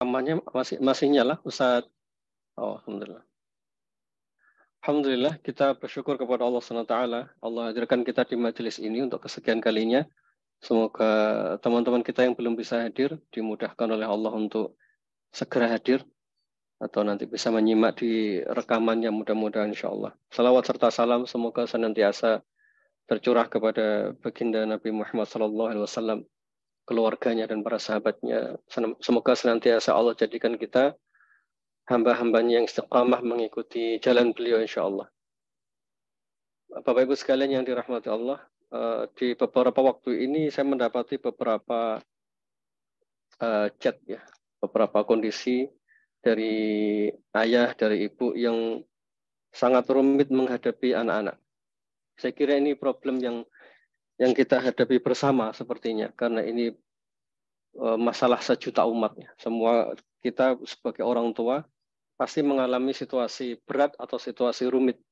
Rekamannya masih nyala, Ustaz. Oh, alhamdulillah. Alhamdulillah, kita bersyukur kepada Allah SWT. Allah hadirkan kita di majelis ini untuk kesekian kalinya. Semoga teman-teman kita yang belum bisa hadir dimudahkan oleh Allah untuk segera hadir atau nanti bisa menyimak di rekamannya, mudah-mudahan insya Allah. Salawat serta salam semoga senantiasa tercurah kepada baginda Nabi Muhammad SAW, keluarganya dan para sahabatnya. Semoga senantiasa Allah jadikan kita hamba-hambanya yang istiqamah mengikuti jalan beliau insya Allah. Bapak Ibu sekalian yang dirahmati Allah, di beberapa waktu ini saya mendapati beberapa chat ya, beberapa kondisi dari ayah, dari ibu yang sangat rumit menghadapi anak-anak. Saya kira ini problem yang kita hadapi bersama sepertinya, karena ini masalah sejuta umat. Semua kita sebagai orang tua pasti mengalami situasi berat atau situasi rumit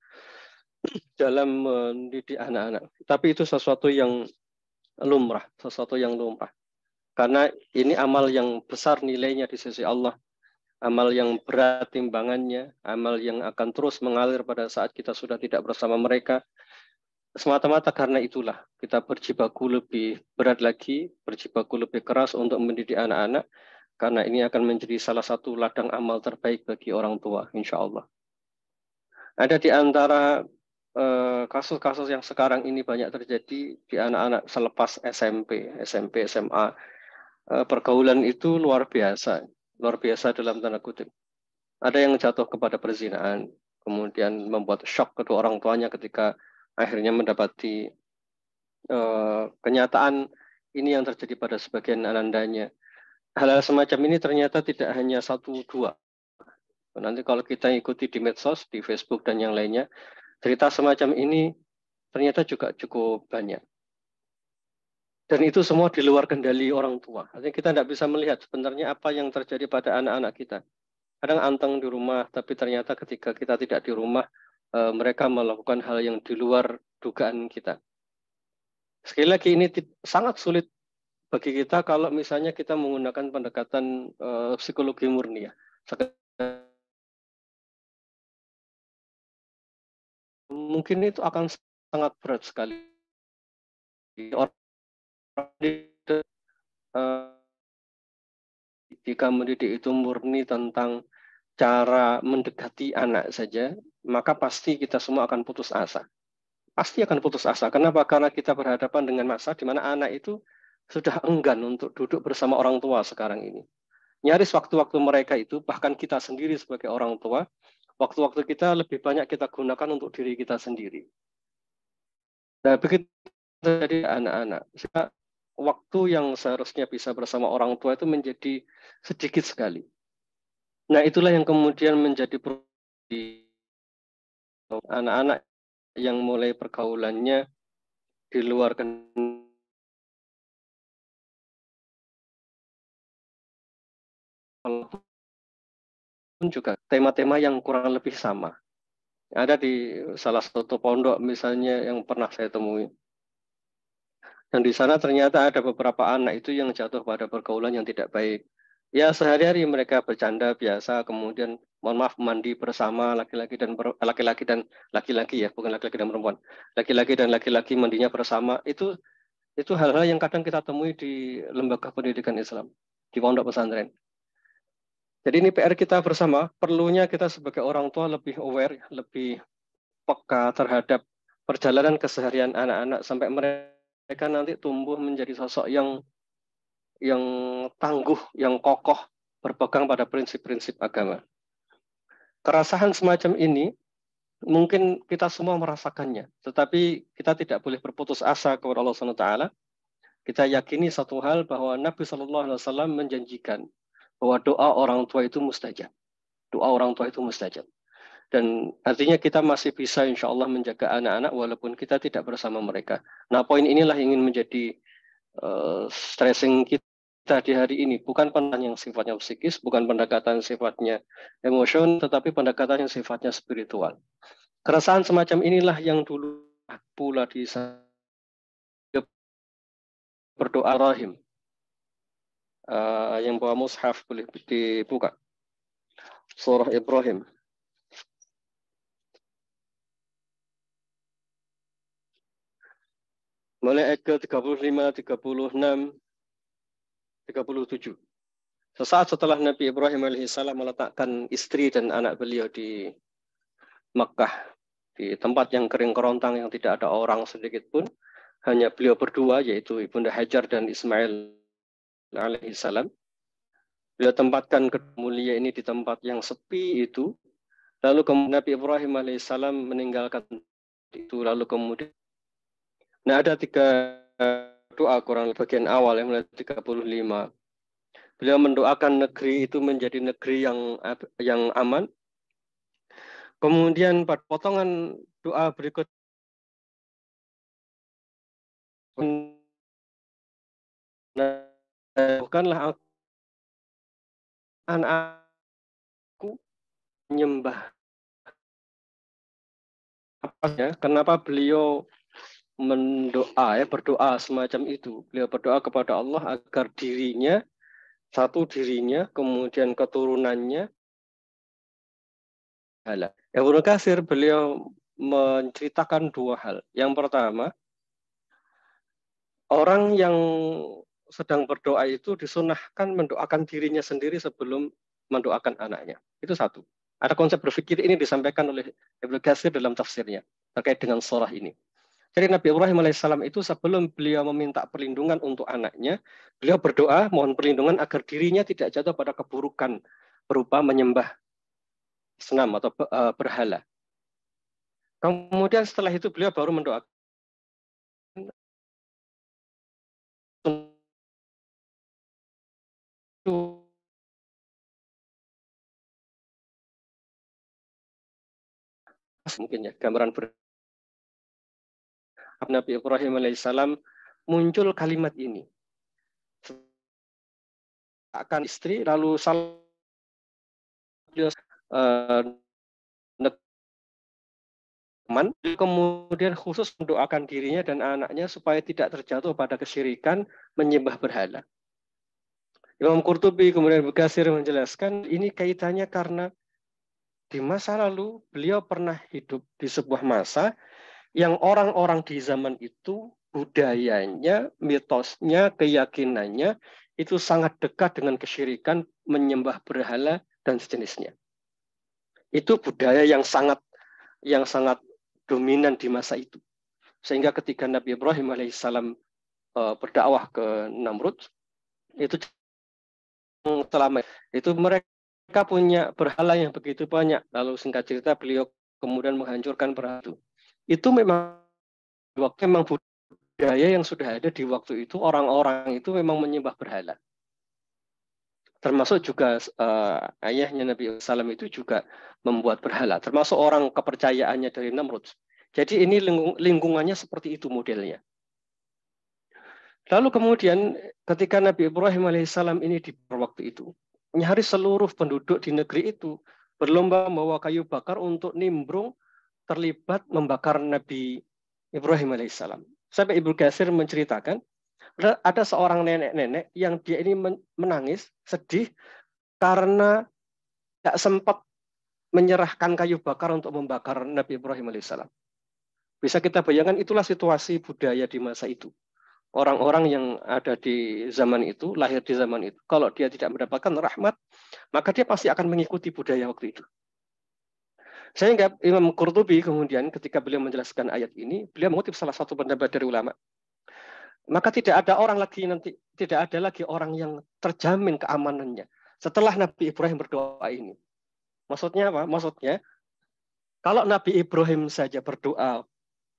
dalam mendidik anak-anak. Tapi itu sesuatu yang lumrah, Karena ini amal yang besar nilainya di sisi Allah, amal yang berat timbangannya, amal yang akan terus mengalir pada saat kita sudah tidak bersama mereka. Semata-mata karena itulah kita berjibaku lebih berat lagi, berjibaku lebih keras untuk mendidik anak-anak, karena ini akan menjadi salah satu ladang amal terbaik bagi orang tua, insya Allah. Ada di antara kasus-kasus yang sekarang ini banyak terjadi di anak-anak selepas SMP, SMA. Pergaulan itu luar biasa dalam tanda kutip. Ada yang jatuh kepada perzinaan, kemudian membuat shock kedua orang tuanya ketika akhirnya mendapati kenyataan ini yang terjadi pada sebagian anandanya. Hal-hal semacam ini ternyata tidak hanya satu dua. Nanti kalau kita ikuti di medsos, di Facebook dan yang lainnya, cerita semacam ini ternyata juga cukup banyak. Dan itu semua di luar kendali orang tua. Artinya kita tidak bisa melihat sebenarnya apa yang terjadi pada anak-anak kita. Kadang anteng di rumah, tapi ternyata ketika kita tidak di rumah, mereka melakukan hal yang di luar dugaan kita. Sekali lagi ini sangat sulit bagi kita kalau misalnya kita menggunakan pendekatan psikologi murni ya. Mungkin itu akan sangat berat sekali. Orang jika mendidik itu murni tentang cara mendekati anak saja, maka pasti kita semua akan putus asa. Pasti akan putus asa. Kenapa? Karena kita berhadapan dengan masa di mana anak itu sudah enggan untuk duduk bersama orang tua sekarang ini. Nyaris waktu-waktu mereka itu, bahkan kita sendiri sebagai orang tua, waktu-waktu kita lebih banyak kita gunakan untuk diri kita sendiri. Nah, begitu jadi anak-anak. Waktu yang seharusnya bisa bersama orang tua itu menjadi sedikit sekali. Nah, itulah yang kemudian menjadi anak-anak yang mulai pergaulannya di luar pun juga tema-tema yang kurang lebih sama. Ada di salah satu pondok misalnya yang pernah saya temui. Dan di sana ternyata ada beberapa anak itu yang jatuh pada pergaulan yang tidak baik. Ya sehari-hari mereka bercanda biasa, kemudian mohon maaf mandi bersama laki-laki ya, bukan laki-laki dan perempuan. Laki-laki dan laki-laki mandinya bersama itu hal-hal yang kadang kita temui di lembaga pendidikan Islam, di pondok pesantren. Jadi ini PR kita bersama, perlunya kita sebagai orang tua lebih aware, lebih peka terhadap perjalanan keseharian anak-anak sampai mereka nanti tumbuh menjadi sosok yang tangguh, yang kokoh, berpegang pada prinsip-prinsip agama. Kerasahan semacam ini mungkin kita semua merasakannya, tetapi kita tidak boleh berputus asa kepada Allah SWT. Kita yakini satu hal bahwa Nabi SAW menjanjikan bahwa doa orang tua itu mustajab. Doa orang tua itu mustajab. Dan artinya kita masih bisa insya Allah menjaga anak-anak walaupun kita tidak bersama mereka. Nah poin inilah yang ingin menjadi stressing kita di hari ini. Bukan pendekatan yang sifatnya psikis, bukan pendekatan sifatnya emosion, tetapi pendekatan yang sifatnya spiritual. Keresahan semacam inilah yang dulu pula di berdoa rahim. yang bawa mushaf boleh dibuka. Surah Ibrahim. Mulai ayat ke-35, 36, 37. Sesaat setelah Nabi Ibrahim alaihissalam meletakkan istri dan anak beliau di Makkah, di tempat yang kering kerontang yang tidak ada orang sedikit pun, hanya beliau berdua, yaitu Ibunda Hajar dan Ismail alaihissalam. Beliau tempatkan kedua mulia ini di tempat yang sepi itu. Lalu kemudian Nabi Ibrahim alaihissalam meninggalkan itu. Lalu kemudian, ada 3 doa kurang bagian awal yang mulai 35. Beliau mendoakan negeri itu menjadi negeri yang aman. Kemudian pada potongan doa berikut, bukanlah anakku menyembah. Kenapa beliau berdoa semacam itu? Beliau berdoa kepada Allah agar dirinya, kemudian keturunannya halal. Ibnu Katsir beliau menceritakan 2 hal. Yang pertama, orang yang sedang berdoa itu disunahkan mendoakan dirinya sendiri sebelum mendoakan anaknya. Itu satu. Ada konsep berpikir ini disampaikan oleh Ibnu Katsir dalam tafsirnya terkait dengan surah ini. Jadi Nabi Ibrahim alaihissalam itu sebelum beliau meminta perlindungan untuk anaknya, beliau berdoa mohon perlindungan agar dirinya tidak jatuh pada keburukan berupa menyembah senam atau berhala. Kemudian setelah itu beliau baru mendoakan mungkin ya gambaran Nabi Ibrahim alaihissalam muncul kalimat ini. Akan istri lalu teman, kemudian khusus mendoakan dirinya dan anaknya supaya tidak terjatuh pada kesyirikan menyembah berhala. Imam Qurtubi kemudian Ibnu Katsir menjelaskan ini kaitannya karena di masa lalu beliau pernah hidup di sebuah masa yang orang-orang di zaman itu budayanya, mitosnya, keyakinannya itu sangat dekat dengan kesyirikan, menyembah berhala dan sejenisnya. Itu budaya yang sangat dominan di masa itu. Sehingga ketika Nabi Ibrahim alaihissalam berdakwah ke Namrud, itu selama itu mereka punya berhala yang begitu banyak. Lalu singkat cerita beliau kemudian menghancurkan berhala itu. Itu memang budaya yang sudah ada di waktu itu, orang-orang itu memang menyembah berhala. Termasuk juga ayahnya Nabi Salam itu juga membuat berhala. Termasuk orang kepercayaannya dari Namrud. Jadi ini lingkungannya seperti itu modelnya. Lalu kemudian ketika Nabi Ibrahim alaihissalam ini di waktu itu, nyaris seluruh penduduk di negeri itu berlomba membawa kayu bakar untuk nimbrung terlibat membakar Nabi Ibrahim alaihissalam. Sampai Ibnu Katsir menceritakan, ada seorang nenek-nenek yang dia ini menangis, sedih, karena tidak sempat menyerahkan kayu bakar untuk membakar Nabi Ibrahim alaihissalam. Bisa kita bayangkan itulah situasi budaya di masa itu. Orang-orang yang ada di zaman itu, lahir di zaman itu, kalau dia tidak mendapatkan rahmat, maka dia pasti akan mengikuti budaya waktu itu. Sehingga Imam Qurtubi kemudian ketika beliau menjelaskan ayat ini, beliau mengutip salah satu pendapat dari ulama. Maka tidak ada lagi orang yang terjamin keamanannya setelah Nabi Ibrahim berdoa ini. Maksudnya apa? Maksudnya kalau Nabi Ibrahim saja berdoa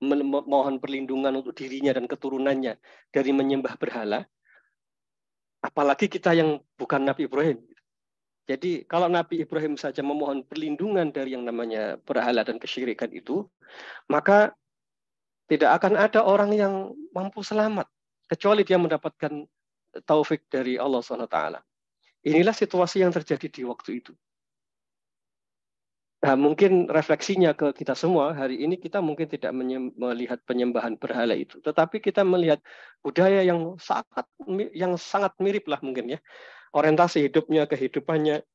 mohon perlindungan untuk dirinya dan keturunannya dari menyembah berhala, apalagi kita yang bukan Nabi Ibrahim. Jadi kalau Nabi Ibrahim saja memohon perlindungan dari yang namanya berhala dan kesyirikan itu, maka tidak akan ada orang yang mampu selamat kecuali dia mendapatkan taufik dari Allah SWT. Inilah situasi yang terjadi di waktu itu. Nah, mungkin refleksinya ke kita semua hari ini kita mungkin tidak melihat penyembahan berhala itu, tetapi kita melihat budaya yang sangat mirip lah mungkin ya, orientasi hidupnya, kehidupannya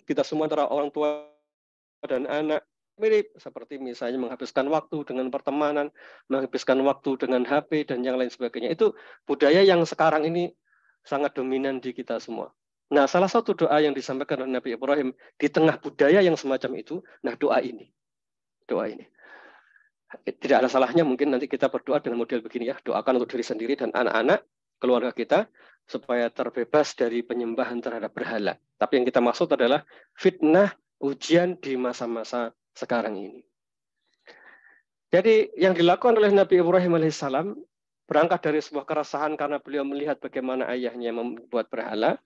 kita semua antara orang tua dan anak mirip, seperti misalnya menghabiskan waktu dengan pertemanan, menghabiskan waktu dengan HP dan yang lain sebagainya. Itu budaya yang sekarang ini sangat dominan di kita semua. Nah, salah satu doa yang disampaikan oleh Nabi Ibrahim di tengah budaya yang semacam itu, nah doa ini. Tidak ada salahnya mungkin nanti kita berdoa dengan model begini ya, doakan untuk diri sendiri dan anak-anak, keluarga kita, supaya terbebas dari penyembahan terhadap berhala. Tapi yang kita maksud adalah fitnah, ujian di masa-masa sekarang ini. Jadi yang dilakukan oleh Nabi Ibrahim alaihissalam berangkat dari sebuah keresahan karena beliau melihat bagaimana ayahnya membuat berhala,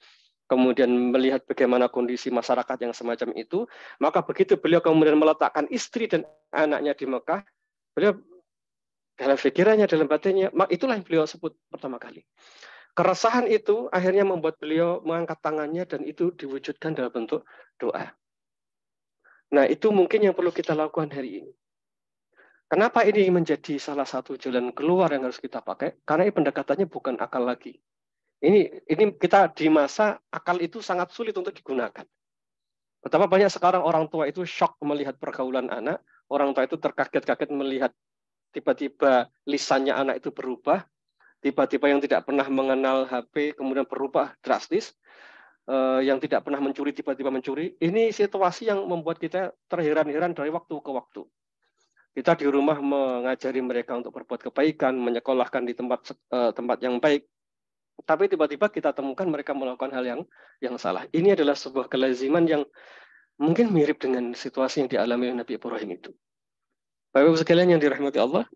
kemudian melihat bagaimana kondisi masyarakat yang semacam itu, maka begitu beliau kemudian meletakkan istri dan anaknya di Mekah, beliau dalam pikirannya, dalam batinnya, itulah yang beliau sebut pertama kali. Keresahan itu akhirnya membuat beliau mengangkat tangannya dan itu diwujudkan dalam bentuk doa. Nah, itu mungkin yang perlu kita lakukan hari ini. Kenapa ini menjadi salah satu jalan keluar yang harus kita pakai? Karena ini pendekatannya bukan akal lagi. Ini kita di masa akal itu sangat sulit untuk digunakan. Betapa banyak sekarang orang tua itu shock melihat pergaulan anak, orang tua itu terkaget-kaget melihat tiba-tiba lisannya anak itu berubah, tiba-tiba yang tidak pernah mengenal HP kemudian berubah drastis, yang tidak pernah mencuri tiba-tiba mencuri. Ini situasi yang membuat kita terheran-heran dari waktu ke waktu. Kita di rumah mengajari mereka untuk berbuat kebaikan, menyekolahkan di tempat yang baik, tapi tiba-tiba kita temukan mereka melakukan hal yang salah. Ini adalah sebuah kelaziman yang mungkin mirip dengan situasi yang dialami oleh Nabi Ibrahim itu. Bapak-Ibu sekalian yang dirahmati Allah,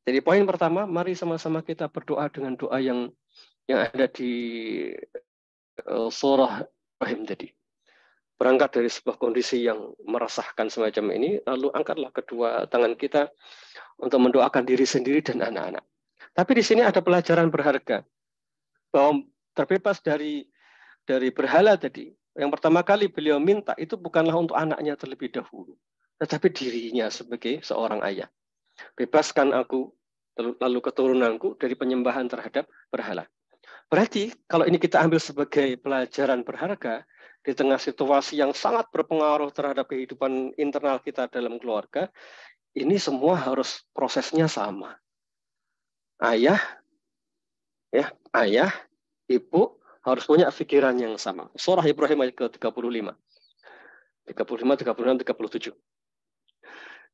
jadi poin pertama, mari sama-sama kita berdoa dengan doa yang ada di surah Ibrahim tadi. Berangkat dari sebuah kondisi yang meresahkan semacam ini, lalu angkatlah kedua tangan kita untuk mendoakan diri sendiri dan anak-anak. Tapi di sini ada pelajaran berharga, bahwa terbebas dari berhala tadi. Yang pertama kali beliau minta itu bukanlah untuk anaknya terlebih dahulu, tetapi dirinya sebagai seorang ayah. Bebaskan aku, lalu keturunanku dari penyembahan terhadap berhala. Berarti kalau ini kita ambil sebagai pelajaran berharga di tengah situasi yang sangat berpengaruh terhadap kehidupan internal kita dalam keluarga, ini semua harus prosesnya sama. Ayah, ibu harus punya pikiran yang sama. Surah Ibrahim ayat ke-35. 35, 36, 37.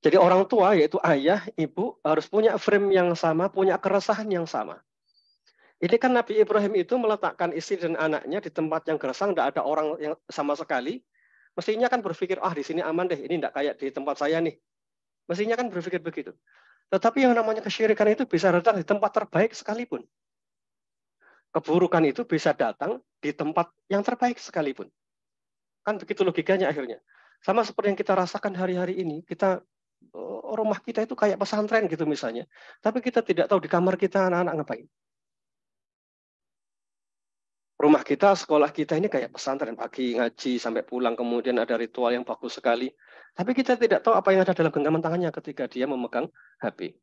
Jadi orang tua yaitu ayah, ibu harus punya frame yang sama, punya keresahan yang sama. Ini kan Nabi Ibrahim itu meletakkan istri dan anaknya di tempat yang gersang, tidak ada orang yang sama sekali. Mestinya kan berpikir, di sini aman deh, ini tidak kayak di tempat saya nih. Mestinya kan berpikir begitu. Tetapi yang namanya kesyirikan itu bisa datang di tempat terbaik sekalipun. Keburukan itu bisa datang di tempat yang terbaik sekalipun. Kan begitu logikanya akhirnya. Sama seperti yang kita rasakan hari-hari ini, rumah kita itu kayak pesantren gitu misalnya. Tapi kita tidak tahu di kamar kita anak-anak ngapain. Rumah kita, sekolah kita ini kayak pesantren, pagi ngaji sampai pulang, kemudian ada ritual yang bagus sekali. Tapi kita tidak tahu apa yang ada dalam genggaman tangannya ketika dia memegang HP.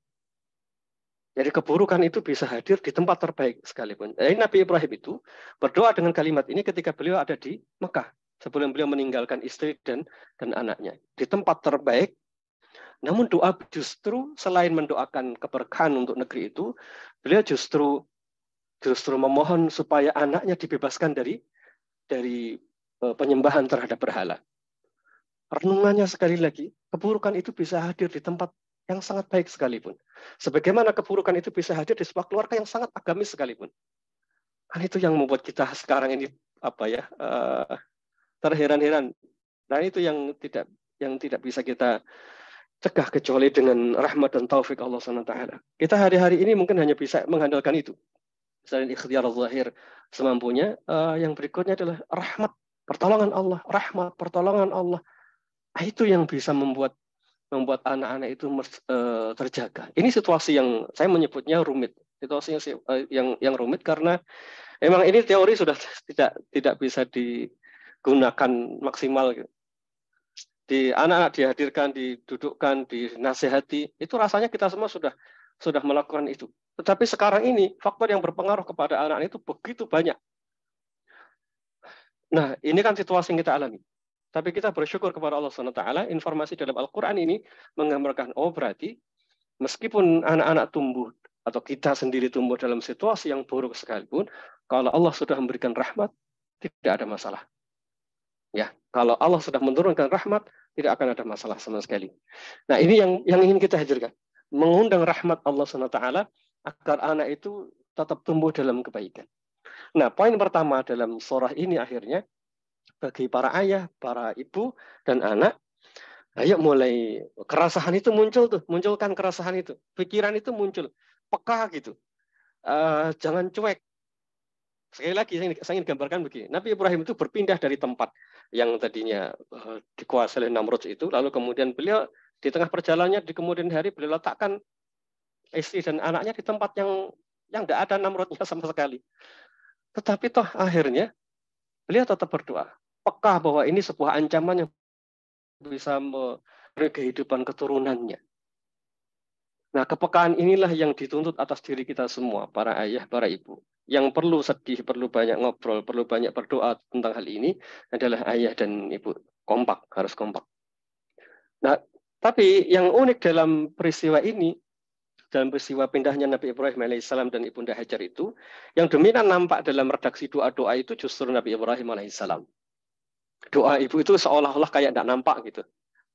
Jadi keburukan itu bisa hadir di tempat terbaik sekalipun. Jadi Nabi Ibrahim itu berdoa dengan kalimat ini ketika beliau ada di Mekah, sebelum beliau meninggalkan istri dan anaknya. Di tempat terbaik, namun doa justru selain mendoakan keberkahan untuk negeri itu, beliau justru memohon supaya anaknya dibebaskan dari penyembahan terhadap berhala. Renungannya sekali lagi, keburukan itu bisa hadir di tempat yang sangat baik sekalipun. Sebagaimana keburukan itu bisa hadir di sebuah keluarga yang sangat agamis sekalipun. Kan itu yang membuat kita sekarang ini terheran-heran. Nah itu yang tidak bisa kita cegah kecuali dengan rahmat dan taufik Allah SWT. Kita hari-hari ini mungkin hanya bisa mengandalkan itu. Selain ikhtiar zahir semampunya, yang berikutnya adalah rahmat, pertolongan Allah, rahmat, pertolongan Allah. Itu yang bisa membuat anak-anak itu terjaga. Ini situasi yang saya menyebutnya rumit. Situasi yang rumit karena memang ini teori sudah tidak bisa digunakan maksimal. anak-anak dihadirkan, didudukkan, dinasihati, itu rasanya kita semua sudah melakukan itu. Tetapi sekarang ini faktor yang berpengaruh kepada anak itu begitu banyak. Nah, ini kan situasi yang kita alami. Tapi kita bersyukur kepada Allah SWT, informasi dalam Al-Quran ini menggambarkan, oh berarti meskipun anak-anak tumbuh atau kita sendiri tumbuh dalam situasi yang buruk sekalipun, kalau Allah sudah memberikan rahmat, tidak ada masalah. Ya, kalau Allah sudah menurunkan rahmat, tidak akan ada masalah sama sekali. Nah, ini yang ingin kita hadirkan. Mengundang rahmat Allah SWT agar anak itu tetap tumbuh dalam kebaikan. Nah, poin pertama dalam surah ini akhirnya, bagi para ayah, para ibu, dan anak, ayo mulai kerasahan itu muncul tuh, munculkan kerasahan itu, pikiran itu muncul, peka gitu, jangan cuek. Sekali lagi saya ingin gambarkan begini, Nabi Ibrahim itu berpindah dari tempat yang tadinya dikuasai oleh Namrud itu, lalu kemudian beliau di tengah perjalanannya di kemudian hari beliau letakkan istri dan anaknya di tempat yang tidak ada Namrudnya sama sekali. Tetapi toh akhirnya beliau tetap berdoa, peka bahwa ini sebuah ancaman yang bisa memberi kehidupan keturunannya. Nah, kepekaan inilah yang dituntut atas diri kita semua, para ayah, para ibu. Yang perlu sedih, perlu banyak ngobrol, perlu banyak berdoa tentang hal ini adalah ayah dan ibu. Kompak, harus kompak. Nah, tapi yang unik dalam peristiwa ini, dalam peristiwa pindahnya Nabi Ibrahim alaihissalam dan Ibunda Hajar itu, yang dominan nampak dalam redaksi doa-doa itu justru Nabi Ibrahim alaihissalam. Doa ibu itu seolah-olah kayak tidak nampak gitu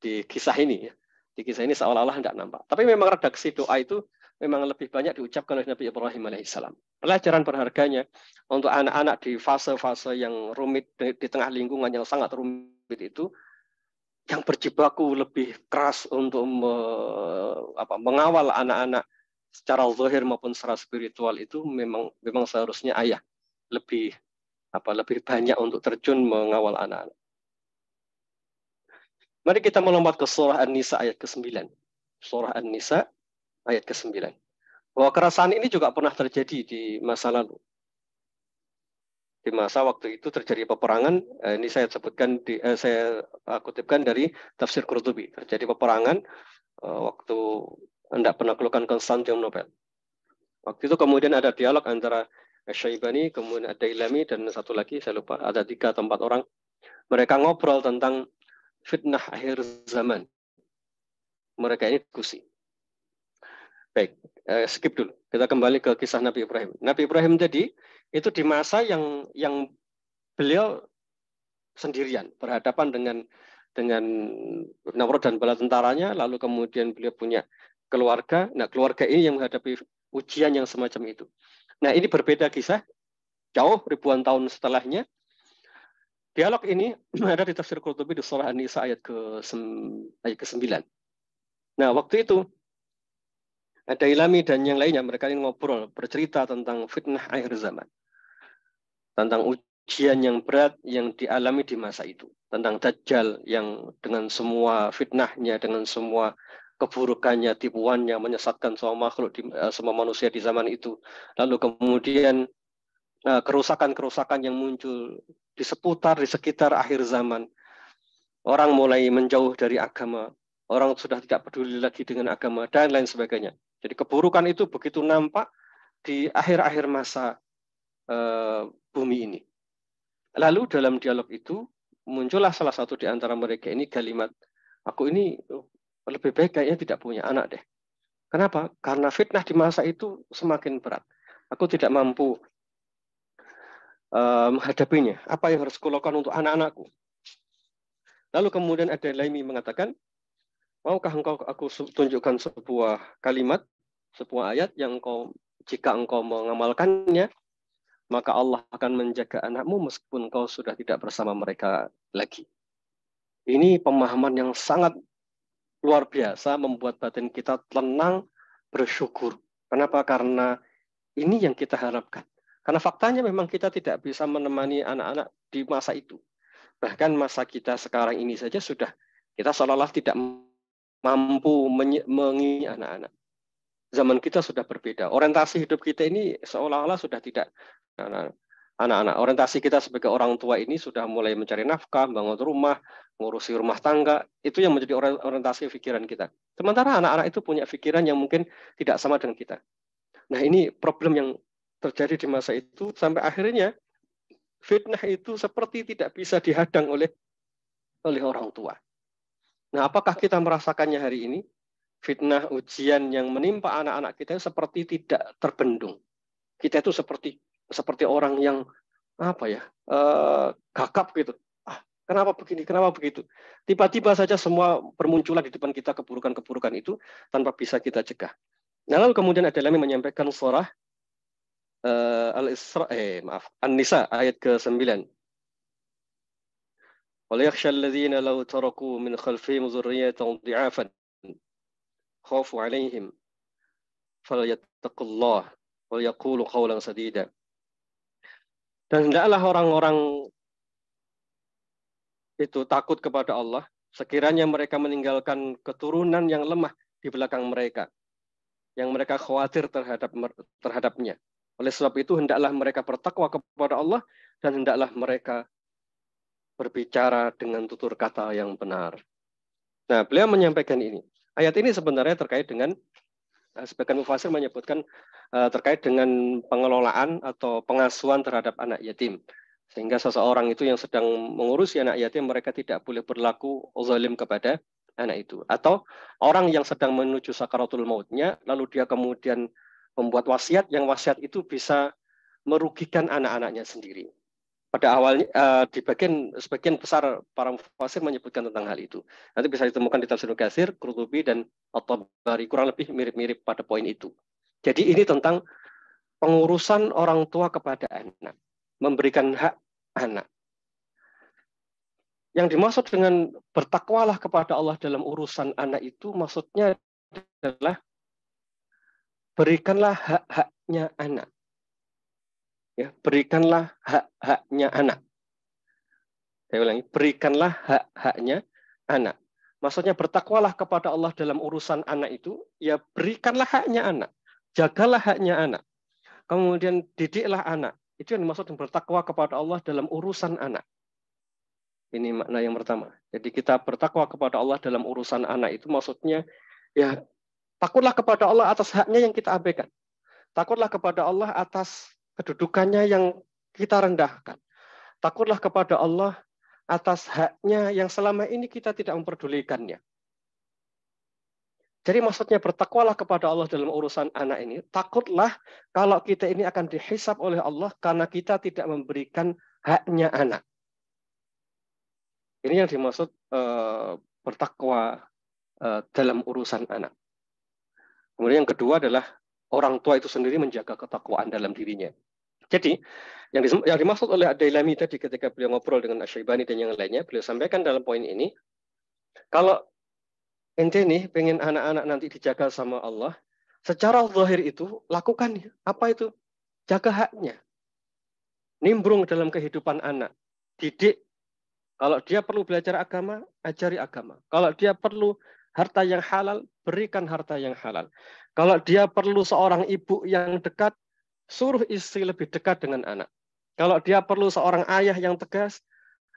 di kisah ini. Di kisah ini seolah-olah tidak nampak. Tapi memang redaksi doa itu memang lebih banyak diucapkan oleh Nabi Ibrahim alaihissalam. Pelajaran berharganya untuk anak-anak di fase-fase yang rumit, di tengah lingkungan yang sangat rumit itu, yang berjibaku lebih keras untuk mengawal anak-anak secara zahir maupun secara spiritual itu memang seharusnya ayah lebih banyak untuk terjun mengawal anak-anak. Mari kita melompat ke surah An-Nisa ayat ke-9. Surah An-Nisa ayat ke-9. Bahwa kerasahan ini juga pernah terjadi di masa lalu. Di masa waktu itu terjadi peperangan, ini saya sebutkan, saya kutipkan dari tafsir Qurtubi. Terjadi peperangan waktu hendak penaklukan Konstantinopel. Waktu itu kemudian ada dialog antara Syaibani, kemudian ada Ilami, dan satu lagi, saya lupa, ada 3 atau 4 orang. Mereka ngobrol tentang fitnah akhir zaman. Mereka ini diskusi. Baik, skip dulu. Kita kembali ke kisah Nabi Ibrahim. Nabi Ibrahim tadi itu di masa yang beliau sendirian berhadapan dengan Namrud dan bala tentaranya, lalu kemudian beliau punya keluarga. Nah, keluarga ini yang menghadapi ujian yang semacam itu. Nah, ini berbeda kisah jauh ribuan tahun setelahnya. Dialog ini ada di tafsir Qurtubi di surah An-Nisa ayat ke-9. Nah, waktu itu ada Ilami dan yang lainnya, mereka ini ngobrol, bercerita tentang fitnah akhir zaman. Tentang ujian yang berat yang dialami di masa itu. Tentang Dajjal yang dengan semua fitnahnya, dengan semua keburukannya, tipuannya, menyesatkan semua makhluk, semua manusia di zaman itu. Lalu kemudian kerusakan-kerusakan yang muncul di sekitar akhir zaman. Orang mulai menjauh dari agama. Orang sudah tidak peduli lagi dengan agama, dan lain sebagainya. Jadi keburukan itu begitu nampak di akhir-akhir masa bumi ini. Lalu dalam dialog itu muncullah salah satu di antara mereka ini kalimat, aku ini lebih baik kayaknya tidak punya anak deh. Kenapa? Karena fitnah di masa itu semakin berat. Aku tidak mampu menghadapinya. Apa yang harus kulakukan untuk anak-anakku? Lalu kemudian ada Laimi mengatakan, maukah aku tunjukkan sebuah kalimat, sebuah ayat yang jika engkau mengamalkannya, maka Allah akan menjaga anakmu meskipun kau sudah tidak bersama mereka lagi. Ini pemahaman yang sangat luar biasa, membuat batin kita tenang, bersyukur. Kenapa? Karena ini yang kita harapkan. Karena faktanya memang kita tidak bisa menemani anak-anak di masa itu. Bahkan masa kita sekarang ini saja sudah, kita seolah-olah tidak mampu mengingi anak-anak. Zaman kita sudah berbeda. Orientasi hidup kita ini seolah-olah sudah tidak. anak-anak. Orientasi kita sebagai orang tua ini sudah mulai mencari nafkah, bangun rumah, ngurusi rumah tangga. Itu yang menjadi orientasi pikiran kita. Sementara anak-anak itu punya pikiran yang mungkin tidak sama dengan kita. Nah, ini problem yang terjadi di masa itu sampai akhirnya fitnah itu seperti tidak bisa dihadang oleh orang tua. Nah, apakah kita merasakannya hari ini? Fitnah ujian yang menimpa anak-anak kita seperti tidak terbendung. Kita itu seperti orang yang apa ya, gagap gitu. Kenapa begini, kenapa begitu? Tiba-tiba saja semua bermunculan di depan kita keburukan-keburukan itu tanpa bisa kita cegah. Nah, lalu kemudian ada lagi menyampaikan surah An-Nisa ayat ke-9. وَلْيَخْشَى الَّذِينَ لَوْ تَرَكُوا مِنْ خَلْفِهِمْ ذُرِّيَّةً ضِعَافًا خَافُوا عَلَيْهِمْ فَلْيَتَّقُوا اللَّهَ وَلْيَقُولُوا قَوْلًا سَدِيدًا. Dan hendaklah orang-orang itu takut kepada Allah sekiranya mereka meninggalkan keturunan yang lemah di belakang mereka, yang mereka khawatir terhadapnya. Oleh sebab itu hendaklah mereka bertakwa kepada Allah dan hendaklah mereka berbicara dengan tutur kata yang benar. Nah, beliau menyampaikan ini. Ayat ini sebenarnya terkait dengan sebagian mufassir menyebutkan terkait dengan pengelolaan atau pengasuhan terhadap anak yatim. Sehingga seseorang itu yang sedang mengurusi anak yatim, mereka tidak boleh berlaku zalim kepada anak itu. Atau orang yang sedang menuju sakaratul mautnya, lalu dia kemudian membuat wasiat, yang wasiat itu bisa merugikan anak-anaknya sendiri. Pada awalnya di sebagian besar para mufassir menyebutkan tentang hal itu. Nanti bisa ditemukan di Tafsir Katsir, Qurtubi dan At-Tabari, kurang lebih mirip-mirip pada poin itu. Jadi ini tentang pengurusan orang tua kepada anak, memberikan hak anak. Yang dimaksud dengan bertakwalah kepada Allah dalam urusan anak itu maksudnya adalah berikanlah hak-haknya anak. Ya, berikanlah hak-haknya anak. Saya ulangi, berikanlah hak-haknya anak. Maksudnya bertakwalah kepada Allah dalam urusan anak itu, ya berikanlah haknya anak. Jagalah haknya anak. Kemudian didiklah anak. Itu yang dimaksud bertakwa kepada Allah dalam urusan anak. Ini makna yang pertama. Jadi kita bertakwa kepada Allah dalam urusan anak itu maksudnya, ya takutlah kepada Allah atas haknya yang kita abaikan. Takutlah kepada Allah atas kedudukannya yang kita rendahkan. Takutlah kepada Allah atas haknya yang selama ini kita tidak memperdulikannya. Jadi maksudnya bertakwalah kepada Allah dalam urusan anak ini. Takutlah kalau kita ini akan dihisab oleh Allah karena kita tidak memberikan haknya anak. Ini yang dimaksud bertakwa dalam urusan anak. Kemudian yang kedua adalah orang tua itu sendiri menjaga ketakwaan dalam dirinya. Jadi yang dimaksud oleh Ad-Dailami tadi ketika beliau ngobrol dengan Asy-Syaibani dan yang lainnya, beliau sampaikan dalam poin ini, kalau ente nih pengen anak-anak nanti dijaga sama Allah, secara zahir itu lakukan apa itu? Jaga haknya. Nimbrung dalam kehidupan anak. Didik. Kalau dia perlu belajar agama, ajari agama. Kalau dia perlu harta yang halal, berikan harta yang halal. Kalau dia perlu seorang ibu yang dekat, suruh istri lebih dekat dengan anak. Kalau dia perlu seorang ayah yang tegas,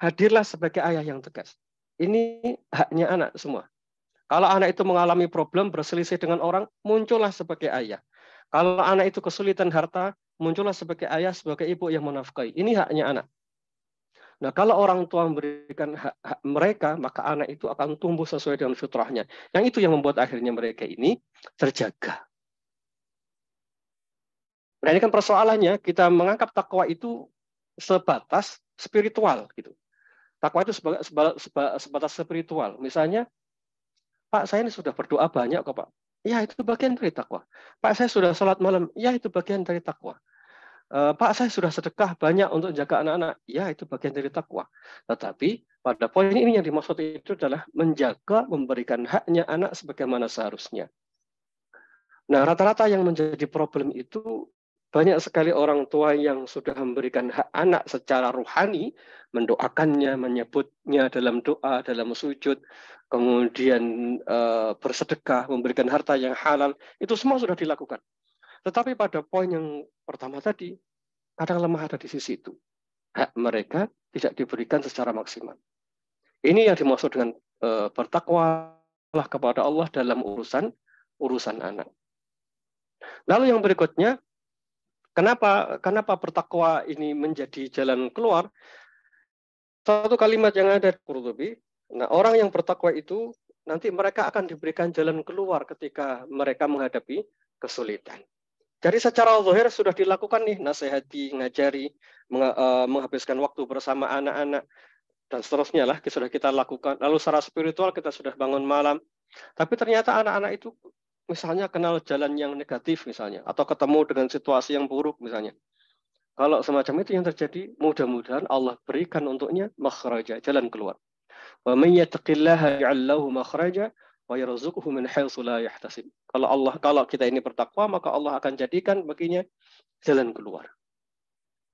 hadirlah sebagai ayah yang tegas. Ini haknya anak semua. Kalau anak itu mengalami problem, berselisih dengan orang, muncullah sebagai ayah. Kalau anak itu kesulitan harta, muncullah sebagai ayah, sebagai ibu yang menafkahi. Ini haknya anak. Nah, kalau orang tua memberikan hak mereka, maka anak itu akan tumbuh sesuai dengan fitrahnya. Yang itu yang membuat akhirnya mereka ini terjaga. Nah, ini kan persoalannya, kita menganggap takwa itu sebatas spiritual. Gitu. Takwa itu sebatas spiritual. Misalnya, Pak, saya ini sudah berdoa banyak kok, Pak. Ya, itu bagian dari takwa. Pak, saya sudah sholat malam. Ya, itu bagian dari takwa. Pak, saya sudah sedekah banyak untuk jaga anak-anak. Ya, itu bagian dari takwa. Tetapi pada poin ini yang dimaksud itu adalah menjaga, memberikan haknya anak sebagaimana seharusnya. Nah, rata-rata yang menjadi problem itu banyak sekali orang tua yang sudah memberikan hak anak secara ruhani, mendoakannya, menyebutnya dalam doa, dalam sujud, kemudian bersedekah, memberikan harta yang halal, itu semua sudah dilakukan. Tetapi pada poin yang pertama tadi, kadang lemah ada di sisi itu. Hak mereka tidak diberikan secara maksimal. Ini yang dimaksud dengan bertakwalah kepada Allah dalam urusan anak. Lalu yang berikutnya, kenapa bertakwa ini menjadi jalan keluar? Satu kalimat yang ada di Qurtubi, nah orang yang bertakwa itu nanti mereka akan diberikan jalan keluar ketika mereka menghadapi kesulitan. Jadi secara zahir sudah dilakukan nih, nasihati, ngajari, menghabiskan waktu bersama anak-anak, dan seterusnya lah sudah kita lakukan. Lalu secara spiritual kita sudah bangun malam. Tapi ternyata anak-anak itu misalnya kenal jalan yang negatif misalnya, atau ketemu dengan situasi yang buruk misalnya. Kalau semacam itu yang terjadi, mudah-mudahan Allah berikan untuknya makhraja, jalan keluar. Wa may yattaqillaha yaj'al lahu makhraja wa yarzuqhu min haitsu la yahtasib. Kalau kita ini bertakwa, maka Allah akan jadikan baginya jalan keluar.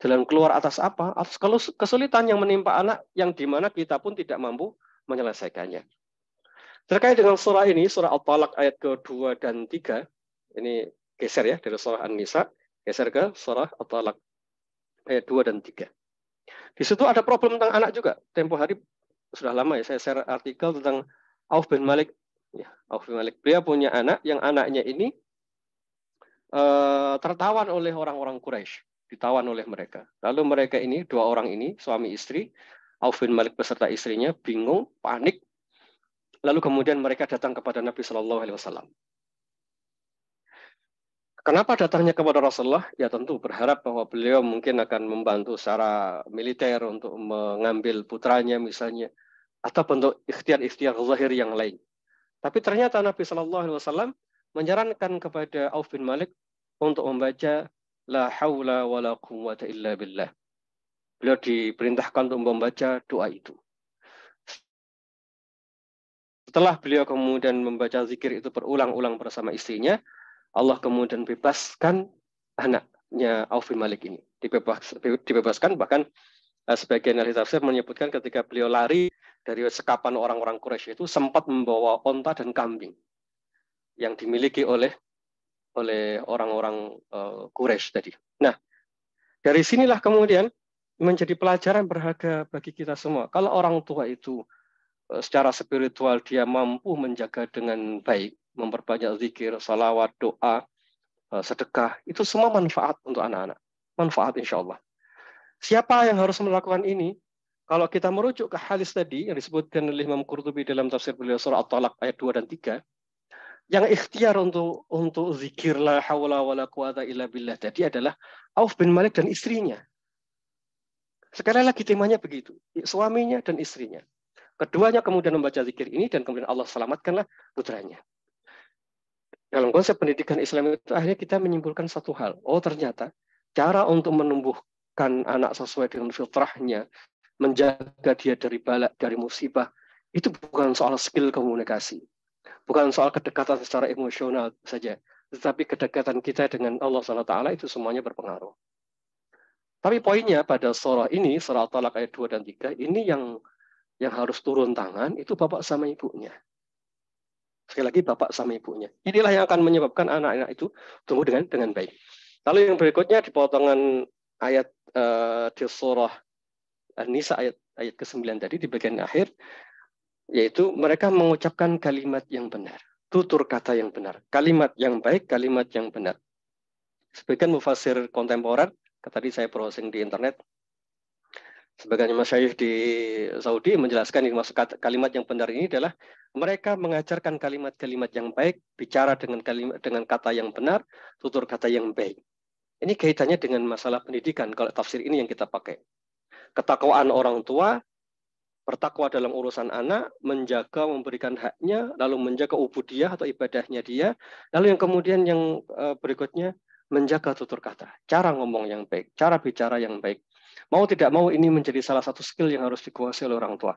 Jalan keluar atas apa? Atas kesulitan yang menimpa anak yang di mana kita pun tidak mampu menyelesaikannya. Terkait dengan surah ini, surah At-Talaq ayat ke-2 dan 3, ini geser ya dari surah An-Nisa, geser ke surah At-Talaq ayat 2 dan 3. Di situ ada problem tentang anak juga. Tempo hari sudah lama ya saya share artikel tentang Auf bin Malik. Ya, Auf bin Malik. Beliau punya anak yang anaknya ini tertawan oleh orang-orang Quraisy, ditawan oleh mereka. Lalu mereka ini, dua orang ini, suami istri, Auf bin Malik beserta istrinya, bingung, panik. Lalu kemudian mereka datang kepada Nabi Shallallahu Alaihi Wasallam. Kenapa datangnya kepada Rasulullah? Ya tentu berharap bahwa beliau mungkin akan membantu secara militer untuk mengambil putranya misalnya, atau bentuk ikhtiar-ikhtiar zahir yang lain. Tapi ternyata Nabi Shallallahu Alaihi Wasallam menyarankan kepada Auf bin Malik untuk membaca La haula wa la quwwata illa billah. Beliau diperintahkan untuk membaca doa itu. Setelah beliau kemudian membaca zikir itu berulang-ulang bersama istrinya, Allah kemudian bebaskan anaknya Auf bin Malik ini. Dibebaskan, bahkan sebagian ahli tafsir menyebutkan ketika beliau lari dari sekapan orang-orang Quraisy itu sempat membawa onta dan kambing yang dimiliki oleh orang-orang Quraisy tadi. Nah, dari sinilah kemudian menjadi pelajaran berharga bagi kita semua. Kalau orang tua itu secara spiritual dia mampu menjaga dengan baik, memperbanyak zikir, salawat, doa, sedekah, itu semua manfaat untuk anak-anak. Manfaat insya Allah. Siapa yang harus melakukan ini? Kalau kita merujuk ke hadis tadi yang disebutkan oleh Imam Qurtubi dalam tafsir beliau surah At-Talaq ayat 2 dan 3, yang ikhtiar untuk zikir la haula wala quwata illa billah tadi adalah Auf bin Malik dan istrinya. Sekali lagi temanya begitu, suaminya dan istrinya. Keduanya kemudian membaca zikir ini dan kemudian Allah selamatkanlah putranya. Dalam konsep pendidikan Islam itu akhirnya kita menyimpulkan satu hal. Oh ternyata cara untuk menumbuhkan anak sesuai dengan fitrahnya, menjaga dia dari balak, dari musibah, itu bukan soal skill komunikasi. Bukan soal kedekatan secara emosional saja. Tetapi kedekatan kita dengan Allah SWT itu semuanya berpengaruh. Tapi poinnya pada surah ini, surah At-Talaq ayat 2 dan 3, ini yang harus turun tangan, itu bapak sama ibunya. Sekali lagi bapak sama ibunya. Inilah yang akan menyebabkan anak-anak itu tumbuh dengan baik. Lalu yang berikutnya di potongan ayat di surah An-Nisa ayat ke-9 tadi di bagian akhir, yaitu mereka mengucapkan kalimat yang benar, tutur kata yang benar, kalimat yang baik, kalimat yang benar. Sebagian mufassir kontemporer, tadi saya browsing di internet, sebagian masyayikh di Saudi menjelaskan ini maksud kalimat yang benar ini adalah mereka mengajarkan kalimat-kalimat yang baik, bicara dengan kata yang benar, tutur kata yang baik. Ini kaitannya dengan masalah pendidikan kalau tafsir ini yang kita pakai. Ketakwaan orang tua, bertakwa dalam urusan anak, menjaga, memberikan haknya, lalu menjaga ubudiyah atau ibadahnya dia, lalu yang kemudian yang berikutnya menjaga tutur kata, cara ngomong yang baik, cara bicara yang baik. Mau tidak mau ini menjadi salah satu skill yang harus dikuasai oleh orang tua.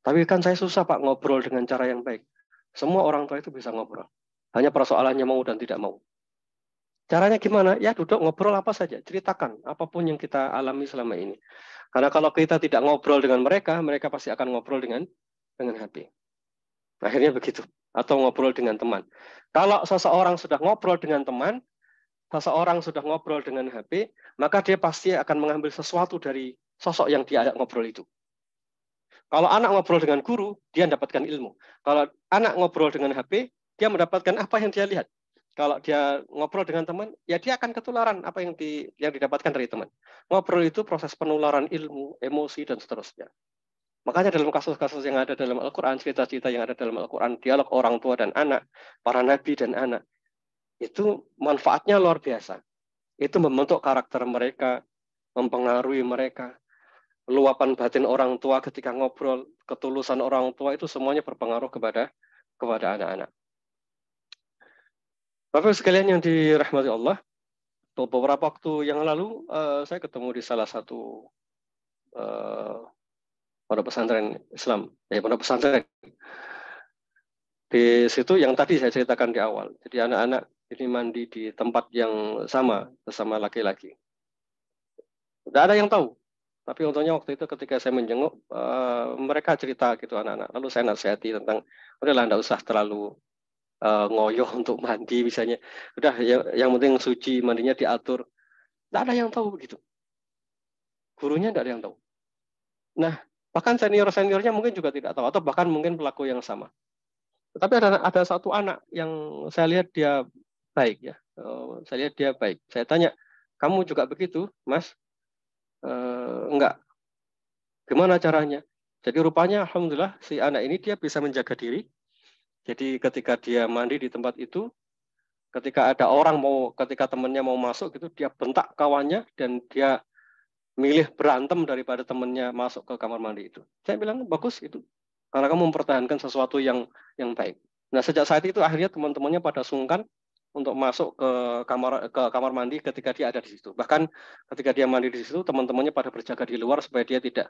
Tapi kan saya susah Pak ngobrol dengan cara yang baik. Semua orang tua itu bisa ngobrol. Hanya persoalannya mau dan tidak mau. Caranya gimana? Ya duduk ngobrol apa saja, ceritakan apapun yang kita alami selama ini. Karena kalau kita tidak ngobrol dengan mereka, mereka pasti akan ngobrol dengan HP. Akhirnya begitu. Atau ngobrol dengan teman. Kalau seseorang sudah ngobrol dengan teman, seseorang sudah ngobrol dengan HP, maka dia pasti akan mengambil sesuatu dari sosok yang dia ngobrol itu. Kalau anak ngobrol dengan guru, dia mendapatkan ilmu. Kalau anak ngobrol dengan HP, dia mendapatkan apa yang dia lihat. Kalau dia ngobrol dengan teman, ya dia akan ketularan apa yang didapatkan dari teman. Ngobrol itu proses penularan ilmu, emosi, dan seterusnya. Makanya dalam kasus-kasus yang ada dalam Al-Quran, cerita-cerita yang ada dalam Al-Quran, dialog orang tua dan anak, para nabi dan anak, itu manfaatnya luar biasa. Itu membentuk karakter mereka, mempengaruhi mereka. Luapan batin orang tua ketika ngobrol, ketulusan orang tua itu semuanya berpengaruh kepada anak-anak. Bapak sekalian yang dirahmati Allah, beberapa waktu yang lalu saya ketemu di salah satu pondok pesantren Islam, pondok pesantren. Di situ yang tadi saya ceritakan di awal. Jadi anak-anak ini mandi di tempat yang sama bersama laki-laki. Tidak ada yang tahu. Tapi untungnya waktu itu ketika saya menjenguk, mereka cerita gitu anak-anak. Lalu saya nasihati tentang, udahlah tidak usah terlalu ngoyoh untuk mandi misalnya. Udah yang penting suci, mandinya diatur. Tidak ada yang tahu begitu. Gurunya tidak ada yang tahu. Nah, bahkan senior-seniornya mungkin juga tidak tahu. Atau bahkan mungkin pelaku yang sama. Tetapi ada satu anak yang saya lihat dia baik ya. Saya lihat dia baik. Saya tanya, kamu juga begitu, Mas? Enggak. Gimana caranya? Jadi rupanya alhamdulillah si anak ini dia bisa menjaga diri. Jadi ketika dia mandi di tempat itu, ketika ada orang ketika temannya mau masuk gitu, dia bentak kawannya dan dia milih berantem daripada temannya masuk ke kamar mandi itu. Saya bilang bagus itu. Karena kamu mempertahankan sesuatu yang baik. Nah, sejak saat itu akhirnya teman-temannya pada sungkan untuk masuk ke kamar mandi ketika dia ada di situ. Bahkan ketika dia mandi di situ, teman-temannya pada berjaga di luar supaya dia tidak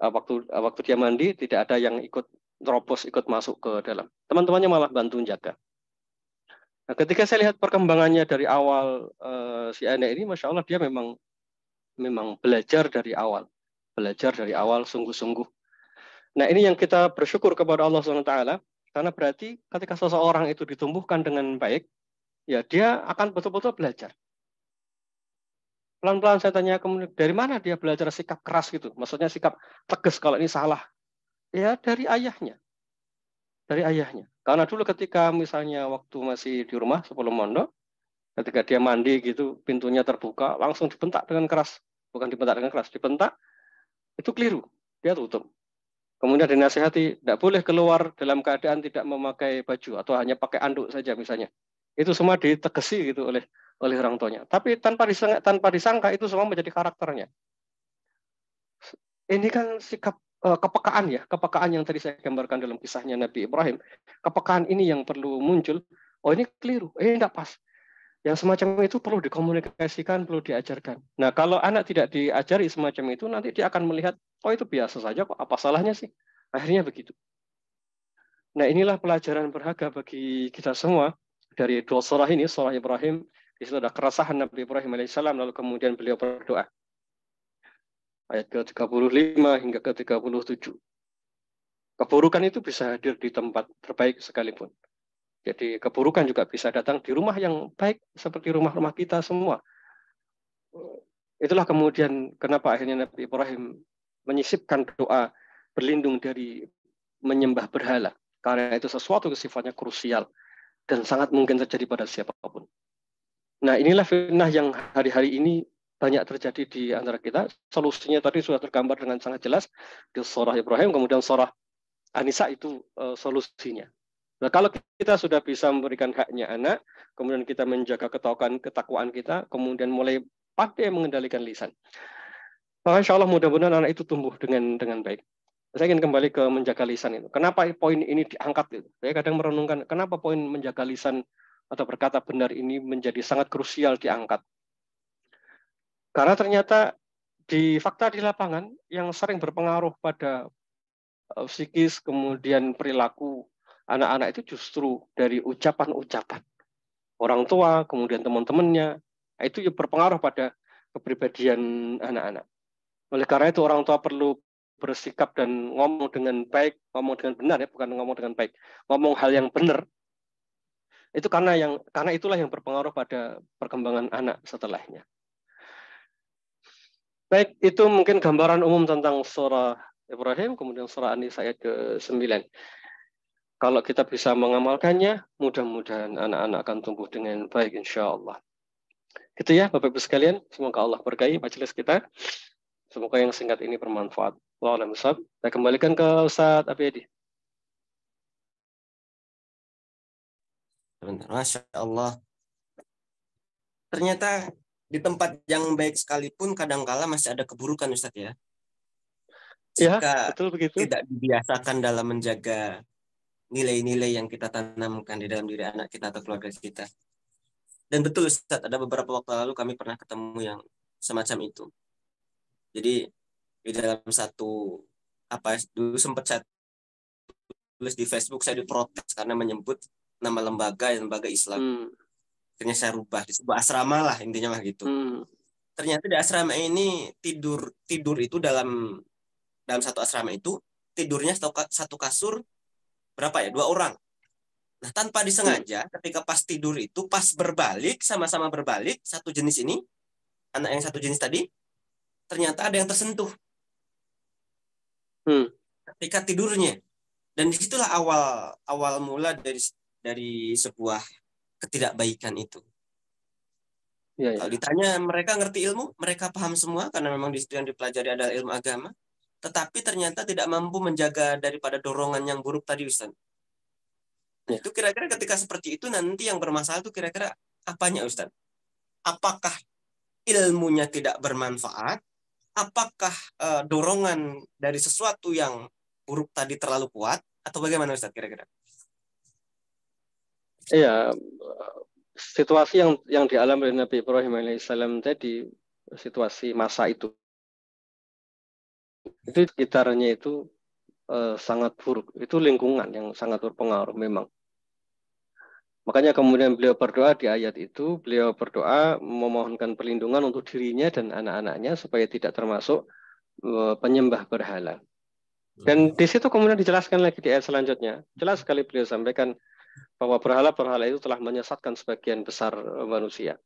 waktu dia mandi tidak ada yang ikut terobos ikut masuk ke dalam. Teman-temannya malah bantu jaga. Nah, ketika saya lihat perkembangannya dari awal si anak ini, masya Allah dia memang belajar dari awal sungguh-sungguh. Nah, ini yang kita bersyukur kepada Allah SWT, karena berarti ketika seseorang itu ditumbuhkan dengan baik, ya dia akan betul-betul belajar. Pelan-pelan saya tanya, kemudian dari mana dia belajar sikap keras gitu? Maksudnya sikap tegas kalau ini salah. Ya dari ayahnya. Dari ayahnya. Karena dulu ketika misalnya waktu masih di rumah sebelum mondok, ketika dia mandi gitu, pintunya terbuka, langsung dibentak dengan keras. Bukan dibentak dengan keras, dibentak, itu keliru. Dia tutup. Kemudian dinasihati, tidak boleh keluar dalam keadaan tidak memakai baju atau hanya pakai anduk saja misalnya. Itu semua ditegesi gitu oleh orang tuanya. Tapi tanpa disangka itu semua menjadi karakternya. Ini kan sikap kepekaan ya, kepekaan yang tadi saya gambarkan dalam kisahnya Nabi Ibrahim. Kepekaan ini yang perlu muncul. Oh ini keliru, ini tidak pas. Yang semacam itu perlu dikomunikasikan, perlu diajarkan. Nah, kalau anak tidak diajari semacam itu, nanti dia akan melihat, oh itu biasa saja kok, apa salahnya sih? Akhirnya begitu. Nah, inilah pelajaran berharga bagi kita semua dari dua surah ini, surah Ibrahim. Di situ ada keresahan Nabi Ibrahim alaihissalam, lalu kemudian beliau berdoa. Ayat ke-35 hingga ke-37. Keburukan itu bisa hadir di tempat terbaik sekalipun. Jadi keburukan juga bisa datang di rumah yang baik seperti rumah-rumah kita semua. Itulah kemudian kenapa akhirnya Nabi Ibrahim menyisipkan doa berlindung dari menyembah berhala. Karena itu sesuatu yang sifatnya krusial dan sangat mungkin terjadi pada siapapun. Nah, inilah fitnah yang hari-hari ini banyak terjadi di antara kita. Solusinya tadi sudah tergambar dengan sangat jelas di surah Ibrahim, kemudian surah An-Nisa itu solusinya. Nah, kalau kita sudah bisa memberikan haknya anak, kemudian kita menjaga ketakwaan kita, kemudian mulai pandai mengendalikan lisan. Maka insya Allah mudah-mudahan anak itu tumbuh dengan baik. Saya ingin kembali ke menjaga lisan itu. Kenapa poin ini diangkat itu? Saya kadang merenungkan kenapa poin menjaga lisan atau berkata benar ini menjadi sangat krusial diangkat. Karena ternyata di fakta di lapangan yang sering berpengaruh pada psikis kemudian perilaku anak-anak itu justru dari ucapan-ucapan orang tua, kemudian teman-temannya, itu berpengaruh pada kepribadian anak-anak. Oleh karena itu orang tua perlu bersikap dan ngomong dengan baik, ngomong dengan benar ya, bukan ngomong dengan baik, ngomong hal yang benar. Itu karena itulah yang berpengaruh pada perkembangan anak setelahnya. Baik, itu mungkin gambaran umum tentang surah Ibrahim, kemudian surah An-Nisa ayat ke-9. Kalau kita bisa mengamalkannya, mudah-mudahan anak-anak akan tumbuh dengan baik, insya Allah. Gitu ya, Bapak Ibu sekalian. Semoga Allah berkahi majelis kita. Semoga yang singkat ini bermanfaat. Waalaikumsalam. Saya kembalikan ke Ustaz Abiyadi. Masya Allah. Ternyata di tempat yang baik sekalipun kadangkala masih ada keburukan, Ustadz ya. Ya, Jika betul begitu. tidak dibiasakan dalam menjaga nilai-nilai yang kita tanamkan di dalam diri anak kita atau keluarga kita. Dan betul Ustadz, ada beberapa waktu lalu kami pernah ketemu yang semacam itu. Jadi di dalam satu dulu sempat saya tulis di Facebook, saya diprotes karena menyebut nama lembaga Islam. Akhirnya saya rubah di sebuah asrama lah, intinya mah gitu. Ternyata di asrama ini tidur itu dalam satu asrama itu tidurnya satu kasur berapa ya, 2 orang. Nah, tanpa disengaja ketika pas tidur itu, pas berbalik, sama-sama berbalik, satu jenis ini, anak yang satu jenis tadi, ternyata ada yang tersentuh ketika tidurnya. Dan disitulah awal mula dari sebuah ketidakbaikan itu. Ya. Kalau ditanya mereka ngerti ilmu, mereka paham semua karena memang di situ yang dipelajari adalah ilmu agama, tetapi ternyata tidak mampu menjaga daripada dorongan yang buruk tadi, Ustaz. Nah, itu kira-kira ketika seperti itu nanti yang bermasalah itu kira-kira apanya, Ustaz? Apakah ilmunya tidak bermanfaat? Apakah dorongan dari sesuatu yang buruk tadi terlalu kuat? Atau bagaimana, Ustaz, kira-kira? Iya, situasi yang dialami oleh Nabi Ibrahim alaihissalam tadi, situasi masa itu sekitarnya itu sangat buruk. Itu lingkungan yang sangat berpengaruh memang. Makanya kemudian beliau berdoa di ayat itu, beliau berdoa memohonkan perlindungan untuk dirinya dan anak-anaknya supaya tidak termasuk penyembah berhala. Dan di situ kemudian dijelaskan lagi di ayat selanjutnya. Jelas sekali beliau sampaikan bahwa berhala-berhala itu telah menyesatkan sebagian besar manusia.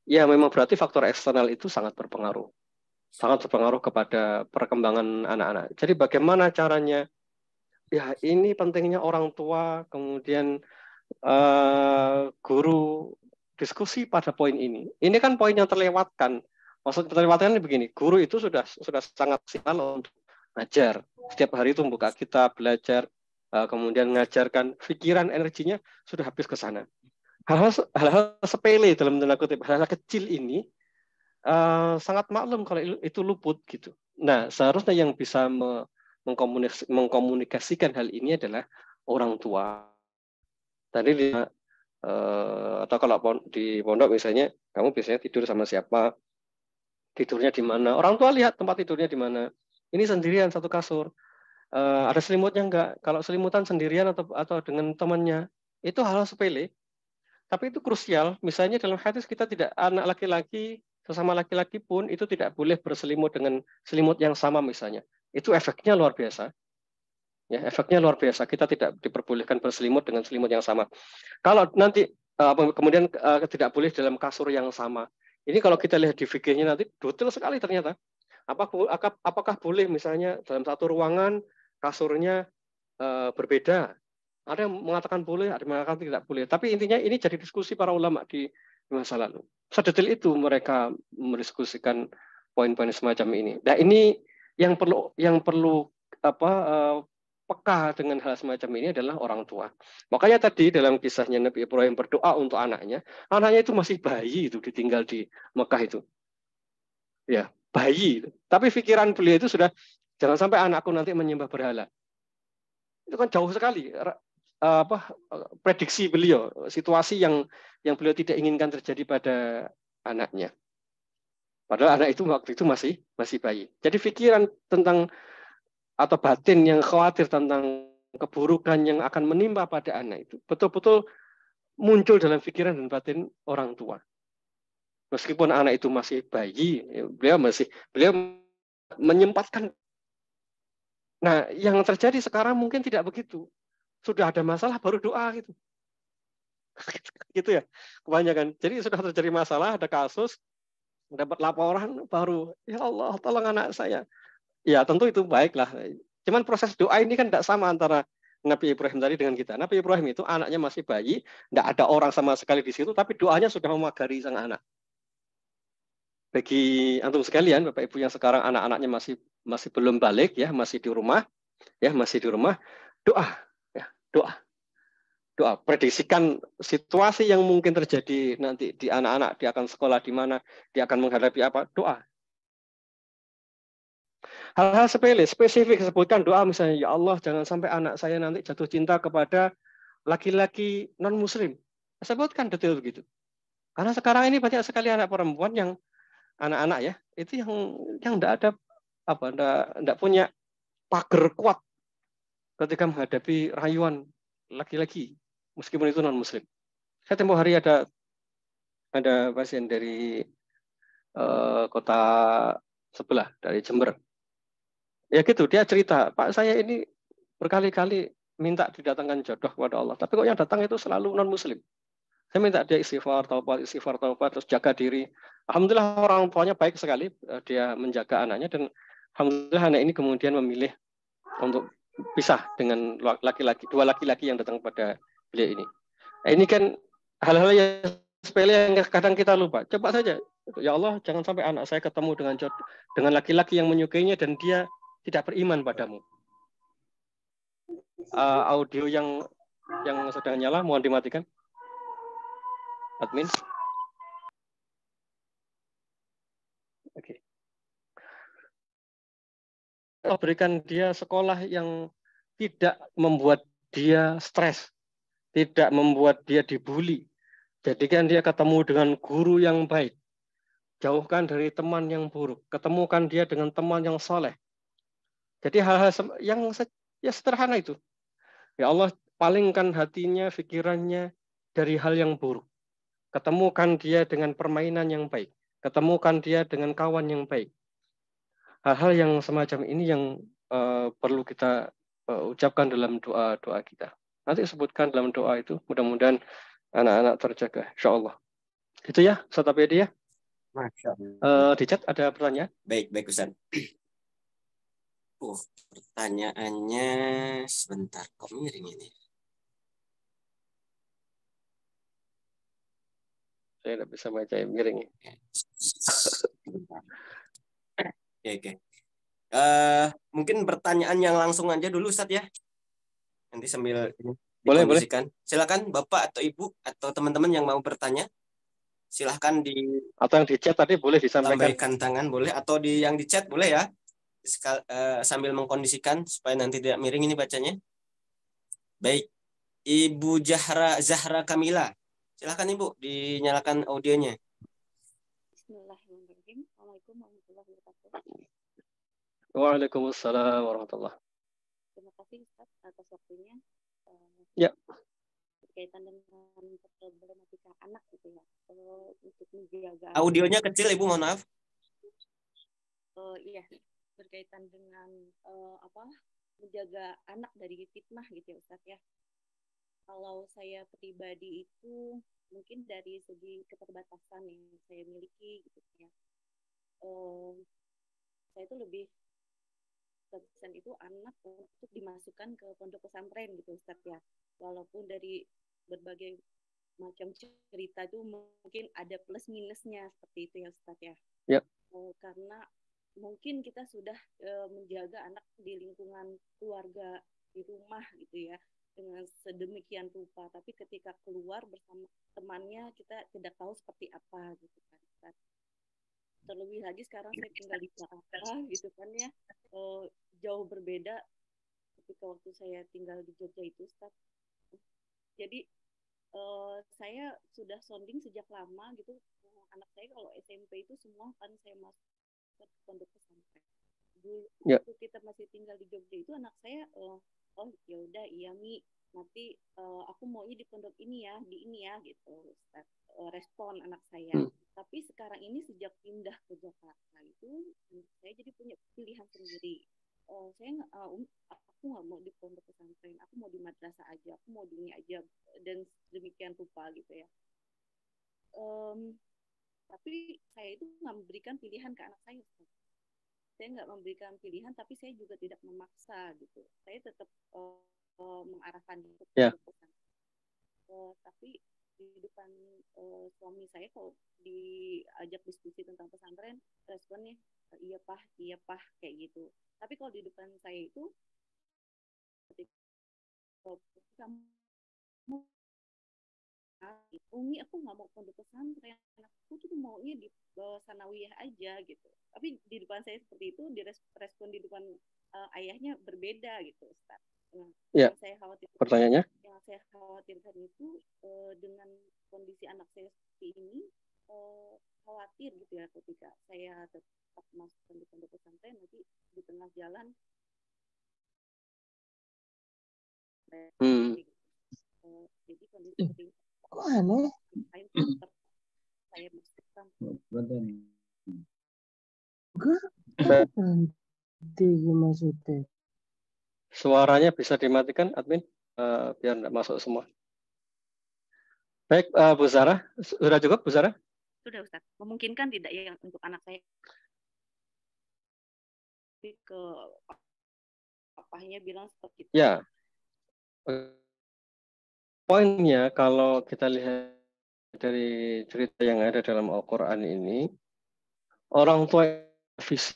Ya, memang berarti faktor eksternal itu sangat berpengaruh. Sangat berpengaruh kepada perkembangan anak-anak. Jadi bagaimana caranya? Ya, ini pentingnya orang tua, kemudian guru diskusi pada poin ini. Ini kan poin yang terlewatkan. Maksud terlewatkan ini begini, guru itu sudah sangat sial untuk ngajar. Setiap hari itu membuka kitab, belajar, kemudian mengajarkan, pikiran energinya sudah habis ke sana. Hal-hal sepele dalam tanda kutip, hal-hal kecil ini sangat maklum kalau itu luput gitu. Nah, seharusnya yang bisa mengkomunikasikan hal ini adalah orang tua. Tadi atau kalau di pondok misalnya, kamu biasanya tidur sama siapa? Tidurnya di mana? Orang tua lihat tempat tidurnya di mana. Ini sendirian satu kasur. Ada selimutnya enggak? Kalau selimutan sendirian atau dengan temannya, itu hal sepele. Tapi itu krusial. Misalnya dalam hadis kita tidak, anak laki-laki sesama laki-laki pun itu tidak boleh berselimut dengan selimut yang sama misalnya. Itu efeknya luar biasa. Ya, efeknya luar biasa. Kita tidak diperbolehkan berselimut dengan selimut yang sama. Kalau nanti kemudian tidak boleh dalam kasur yang sama. Ini kalau kita lihat di fikihnya nanti detail sekali ternyata. Apakah boleh misalnya dalam satu ruangan kasurnya berbeda? Ada yang mengatakan boleh, ada yang mengatakan tidak boleh. Tapi intinya ini jadi diskusi para ulama di masa lalu. Sedetail itu mereka mendiskusikan poin-poin semacam ini. Nah, ini yang perlu peka dengan hal semacam ini adalah orang tua. Makanya tadi dalam kisahnya Nabi Ibrahim berdoa untuk anaknya itu masih bayi itu ditinggal di Mekah itu. Ya, bayi. Tapi pikiran beliau itu sudah jangan sampai anakku nanti menyembah berhala. Itu kan jauh sekali prediksi beliau, situasi yang beliau tidak inginkan terjadi pada anaknya. Padahal anak itu waktu itu masih bayi. Jadi pikiran tentang atau batin yang khawatir tentang keburukan yang akan menimpa pada anak itu betul-betul muncul dalam pikiran dan batin orang tua. Meskipun anak itu masih bayi, beliau menyempatkan. Nah, yang terjadi sekarang mungkin tidak begitu. Sudah ada masalah baru doa gitu. Gitu ya, kebanyakan. Jadi sudah terjadi masalah, ada kasus, dapat laporan baru, ya Allah, tolong anak saya. Ya tentu itu baiklah. Cuman proses doa ini kan tidak sama antara Nabi Ibrahim tadi dengan kita. Nabi Ibrahim itu anaknya masih bayi, tidak ada orang sama sekali di situ, tapi doanya sudah memagari sang anak. Bagi antum sekalian, Bapak Ibu yang sekarang anak-anaknya masih masih belum balik ya, masih di rumah, doa, ya, doa, doa. Prediksikan situasi yang mungkin terjadi nanti di anak-anak, dia akan sekolah di mana, dia akan menghadapi apa, doa. Hal-hal sepele, spesifik sebutkan doa misalnya, ya Allah jangan sampai anak saya nanti jatuh cinta kepada laki-laki non-muslim. Sebutkan detail begitu. Karena sekarang ini banyak sekali anak perempuan yang anak-anak ya, itu yang tidak ada apa, tidak punya pagar kuat ketika menghadapi rayuan laki-laki meskipun itu non-muslim. Saya tempoh hari ada pasien dari kota sebelah dari Jember. Ya gitu, dia cerita, Pak saya ini berkali-kali minta didatangkan jodoh kepada Allah, tapi kok yang datang itu selalu non-muslim. Saya minta dia istighfar, taubat, terus jaga diri. Alhamdulillah orang tuanya baik sekali, dia menjaga anaknya dan alhamdulillah anak ini kemudian memilih untuk pisah dengan dua laki-laki yang datang pada beliau ini. Nah, ini kan hal-hal yang sepele yang kadang kita lupa. Coba saja, ya Allah jangan sampai anak saya ketemu dengan laki-laki yang menyukainya dan dia tidak beriman padamu. Audio yang sedang nyala mohon dimatikan. Admin. Oke. Berikan dia sekolah yang tidak membuat dia stres, tidak membuat dia dibully. Jadikan dia ketemu dengan guru yang baik. Jauhkan dari teman yang buruk. Ketemukan dia dengan teman yang soleh. Jadi hal-hal yang ya sederhana itu. Ya Allah, palingkan hatinya, pikirannya dari hal yang buruk. Ketemukan dia dengan permainan yang baik. Ketemukan dia dengan kawan yang baik. Hal-hal yang semacam ini yang perlu kita ucapkan dalam doa-doa kita. Nanti sebutkan dalam doa itu, mudah-mudahan anak-anak terjaga, insya Allah. Itu ya, Ustaz Abedi ya. Masya Allah. Di chat ada pertanyaan? Baik, baik Ustaz. Pertanyaannya sebentar, kok miring ini? Saya tidak bisa baca yang miring. Oke, oke. Mungkin pertanyaan yang langsung aja dulu Ustaz ya. Nanti sambil Boleh, boleh. dikondisikan. Silakan Bapak atau Ibu atau teman-teman yang mau bertanya. Silahkan Atau yang di chat tadi boleh disampaikan. lambaikan tangan boleh atau yang di chat boleh ya. Sambil mengkondisikan supaya nanti tidak miring ini bacanya. Baik. Ibu Zahra Kamila. Silakan Ibu dinyalakan audionya. Bismillahirrahmanirrahim. Assalamualaikum warahmatullahi wabarakatuh. Waalaikumsalam warahmatullahi. Terima kasih Ustaz atas waktunya. Ya. Berkaitan dengan problematika anak gitu ya. Untuk menjaga audionya kecil Ibu, mohon maaf. Iya, berkaitan dengan menjaga anak dari fitnah gitu ya Ustaz ya. Kalau saya pribadi itu mungkin dari segi keterbatasan yang saya miliki gitu ya. Saya itu lebih kesan itu anak untuk dimasukkan ke pondok pesantren gitu Ustaz ya. Walaupun dari berbagai macam cerita itu mungkin ada plus minusnya seperti itu ya Ustaz ya. Ya. Karena mungkin kita sudah menjaga anak di lingkungan keluarga di rumah gitu ya dengan sedemikian rupa, tapi ketika keluar bersama temannya kita tidak tahu seperti apa gitu kan Ustaz. Terlebih lagi sekarang saya tinggal di Jakarta gitu kan ya, jauh berbeda ketika waktu saya tinggal di Jogja itu Ustaz. Jadi saya sudah sounding sejak lama gitu, anak saya kalau SMP itu semua kan saya masuk ke pondok pesantren. Dulu waktu kita masih tinggal di Jogja itu anak saya ya udah iya Mi, nanti aku maunya di pondok ini ya, di ini ya gitu Ustaz. Respon anak saya. Tapi sekarang ini sejak pindah ke Jakarta itu saya jadi punya pilihan sendiri. saya aku nggak mau di pondok pesantren, aku mau di madrasah aja, aku mau di ini aja, dan demikian rupa gitu ya. Tapi saya itu nggak memberikan pilihan ke anak saya. Saya nggak memberikan pilihan, tapi saya juga tidak memaksa gitu. Saya tetap mengarahkan dia ke pondok pesantren. Tapi di depan suami saya kalau diajak diskusi tentang pesantren, responnya iya pah kayak gitu. Tapi kalau di depan saya itu kamu Umi, aku nggak mau pondok pesantren, aku tuh maunya di sanawiyah aja gitu. Tapi di depan saya seperti itu, direspon di depan ayahnya berbeda gitu, Ustaz. Nah, Ya, pertanyaannya? Yang saya khawatirkan itu dengan kondisi anak saya seperti ini, khawatir gitu ya ketika saya tetap masuk di pondok pesantren, nanti di tengah jalan jadi kondisi seperti ini. Kok aneh? Saya masukkan. Enggak berhenti maksudnya. Suaranya bisa dimatikan, admin, biar nggak masuk semua. Baik, Bu Zara, sudah cukup, Bu Zara? Sudah, Ustaz. Memungkinkan tidak ya untuk anak saya ke papahnya bilang seperti itu? Ya. Poinnya kalau kita lihat dari cerita yang ada dalam Al-Quran ini, orang tua visi.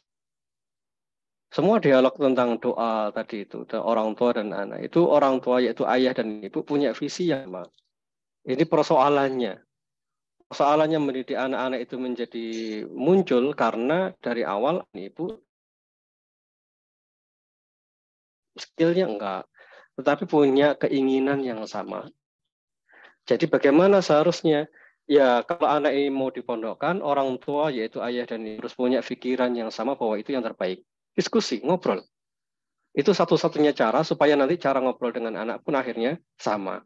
Semua dialog tentang doa tadi itu, orang tua dan anak. Itu orang tua yaitu ayah dan ibu punya visi yang sama. Ini persoalannya. Persoalannya mendidik anak-anak itu menjadi muncul karena dari awal ibu skillnya enggak, tetapi punya keinginan yang sama. Jadi bagaimana seharusnya? Ya kalau anak ini mau dipondokkan, orang tua yaitu ayah dan ibu harus punya pikiran yang sama bahwa itu yang terbaik. Diskusi, ngobrol. Itu satu-satunya cara supaya nanti cara ngobrol dengan anak pun akhirnya sama.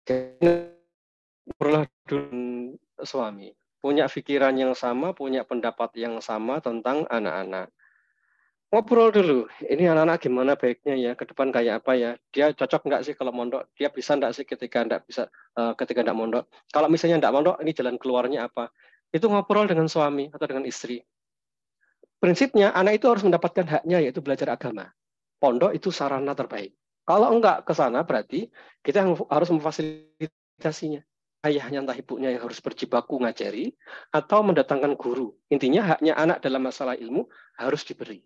Ngobrol dengan suami. Punya pikiran yang sama, punya pendapat yang sama tentang anak-anak. Ngobrol dulu, ini anak-anak gimana baiknya ya, ke depan kayak apa ya, dia cocok nggak sih kalau mondok, dia bisa nggak sih ketika nggak bisa, ketika nggak mondok, kalau misalnya nggak mondok, ini jalan keluarnya apa, itu ngobrol dengan suami atau dengan istri. Prinsipnya anak itu harus mendapatkan haknya yaitu belajar agama, pondok itu sarana terbaik. Kalau enggak ke sana berarti kita harus memfasilitasinya. Ayahnya entah ibunya yang harus berjibaku ngajari atau mendatangkan guru. Intinya haknya anak dalam masalah ilmu harus diberi.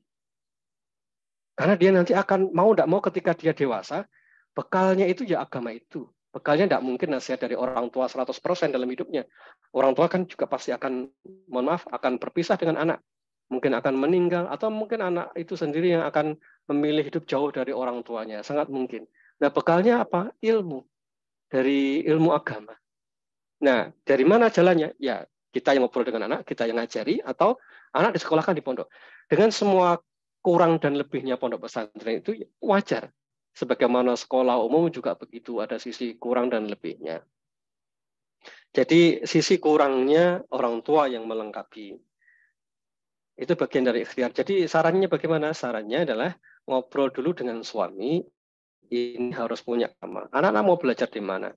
Karena dia nanti akan mau tidak mau ketika dia dewasa, bekalnya itu ya agama itu. Bekalnya tidak mungkin nasihat dari orang tua 100% dalam hidupnya. Orang tua kan juga pasti akan, mohon maaf, akan berpisah dengan anak. Mungkin akan meninggal, atau mungkin anak itu sendiri yang akan memilih hidup jauh dari orang tuanya. Sangat mungkin. Nah, bekalnya apa? Ilmu. Dari ilmu agama. Nah, dari mana jalannya? Ya, kita yang ngobrol dengan anak, kita yang ngajari, atau anak disekolahkan di pondok. Dengan semua kurang dan lebihnya pondok pesantren itu wajar. Sebagaimana sekolah umum juga begitu, ada sisi kurang dan lebihnya. Jadi sisi kurangnya orang tua yang melengkapi. Itu bagian dari ikhtiar. Jadi sarannya bagaimana? Sarannya adalah ngobrol dulu dengan suami, ini harus punya agama. Anak-anak mau belajar di mana?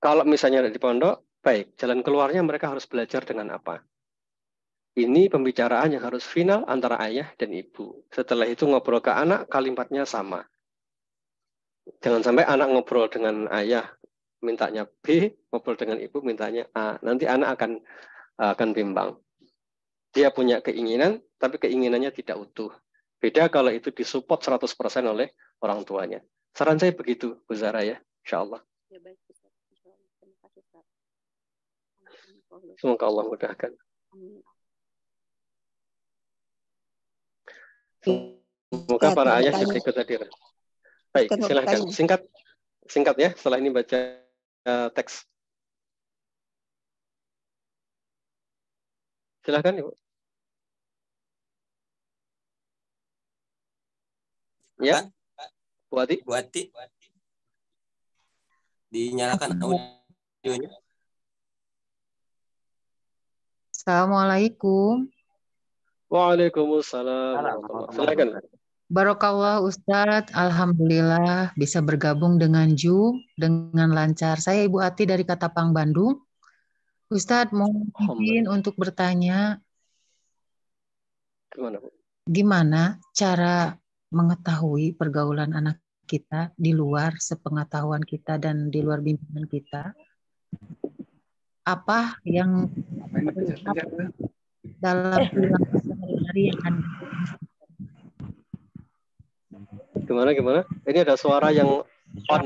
Kalau misalnya di pondok, baik, jalan keluarnya mereka harus belajar dengan apa? Ini pembicaraan yang harus final antara ayah dan ibu. Setelah itu ngobrol ke anak, kalimatnya sama. Jangan sampai anak ngobrol dengan ayah, mintanya B, ngobrol dengan ibu, mintanya A. Nanti anak akan bimbang. Dia punya keinginan, tapi keinginannya tidak utuh. Beda kalau itu disupport 100% oleh orang tuanya. Saran saya begitu, Bu Zara ya, insya Allah. Ya, baik, Ustaz. Terima kasih, Ustaz. Semoga Allah mudahkan. Amin. Semoga para ayah juga ikut hadir. Baik, silahkan. Singkat ya, setelah ini baca teks. Silahkan, Ibu. Ya, Bu Ati. Dinyalakan audionya. Assalamualaikum. Waalaikumsalam warahmatullahi wabarakatuh. Silakan. Barokallah Ustadz, Alhamdulillah bisa bergabung dengan Ju dengan lancar. Saya Ibu Ati dari Katapang, Bandung. Ustadz mau izin Alhamdulillah. untuk bertanya, Gimana, Bu? gimana cara mengetahui pergaulan anak kita di luar sepengetahuan kita dan di luar bimbingan kita? Apa yang terlihat dalam perilaku sehari-hari yang ada? Gimana? Ini ada suara yang on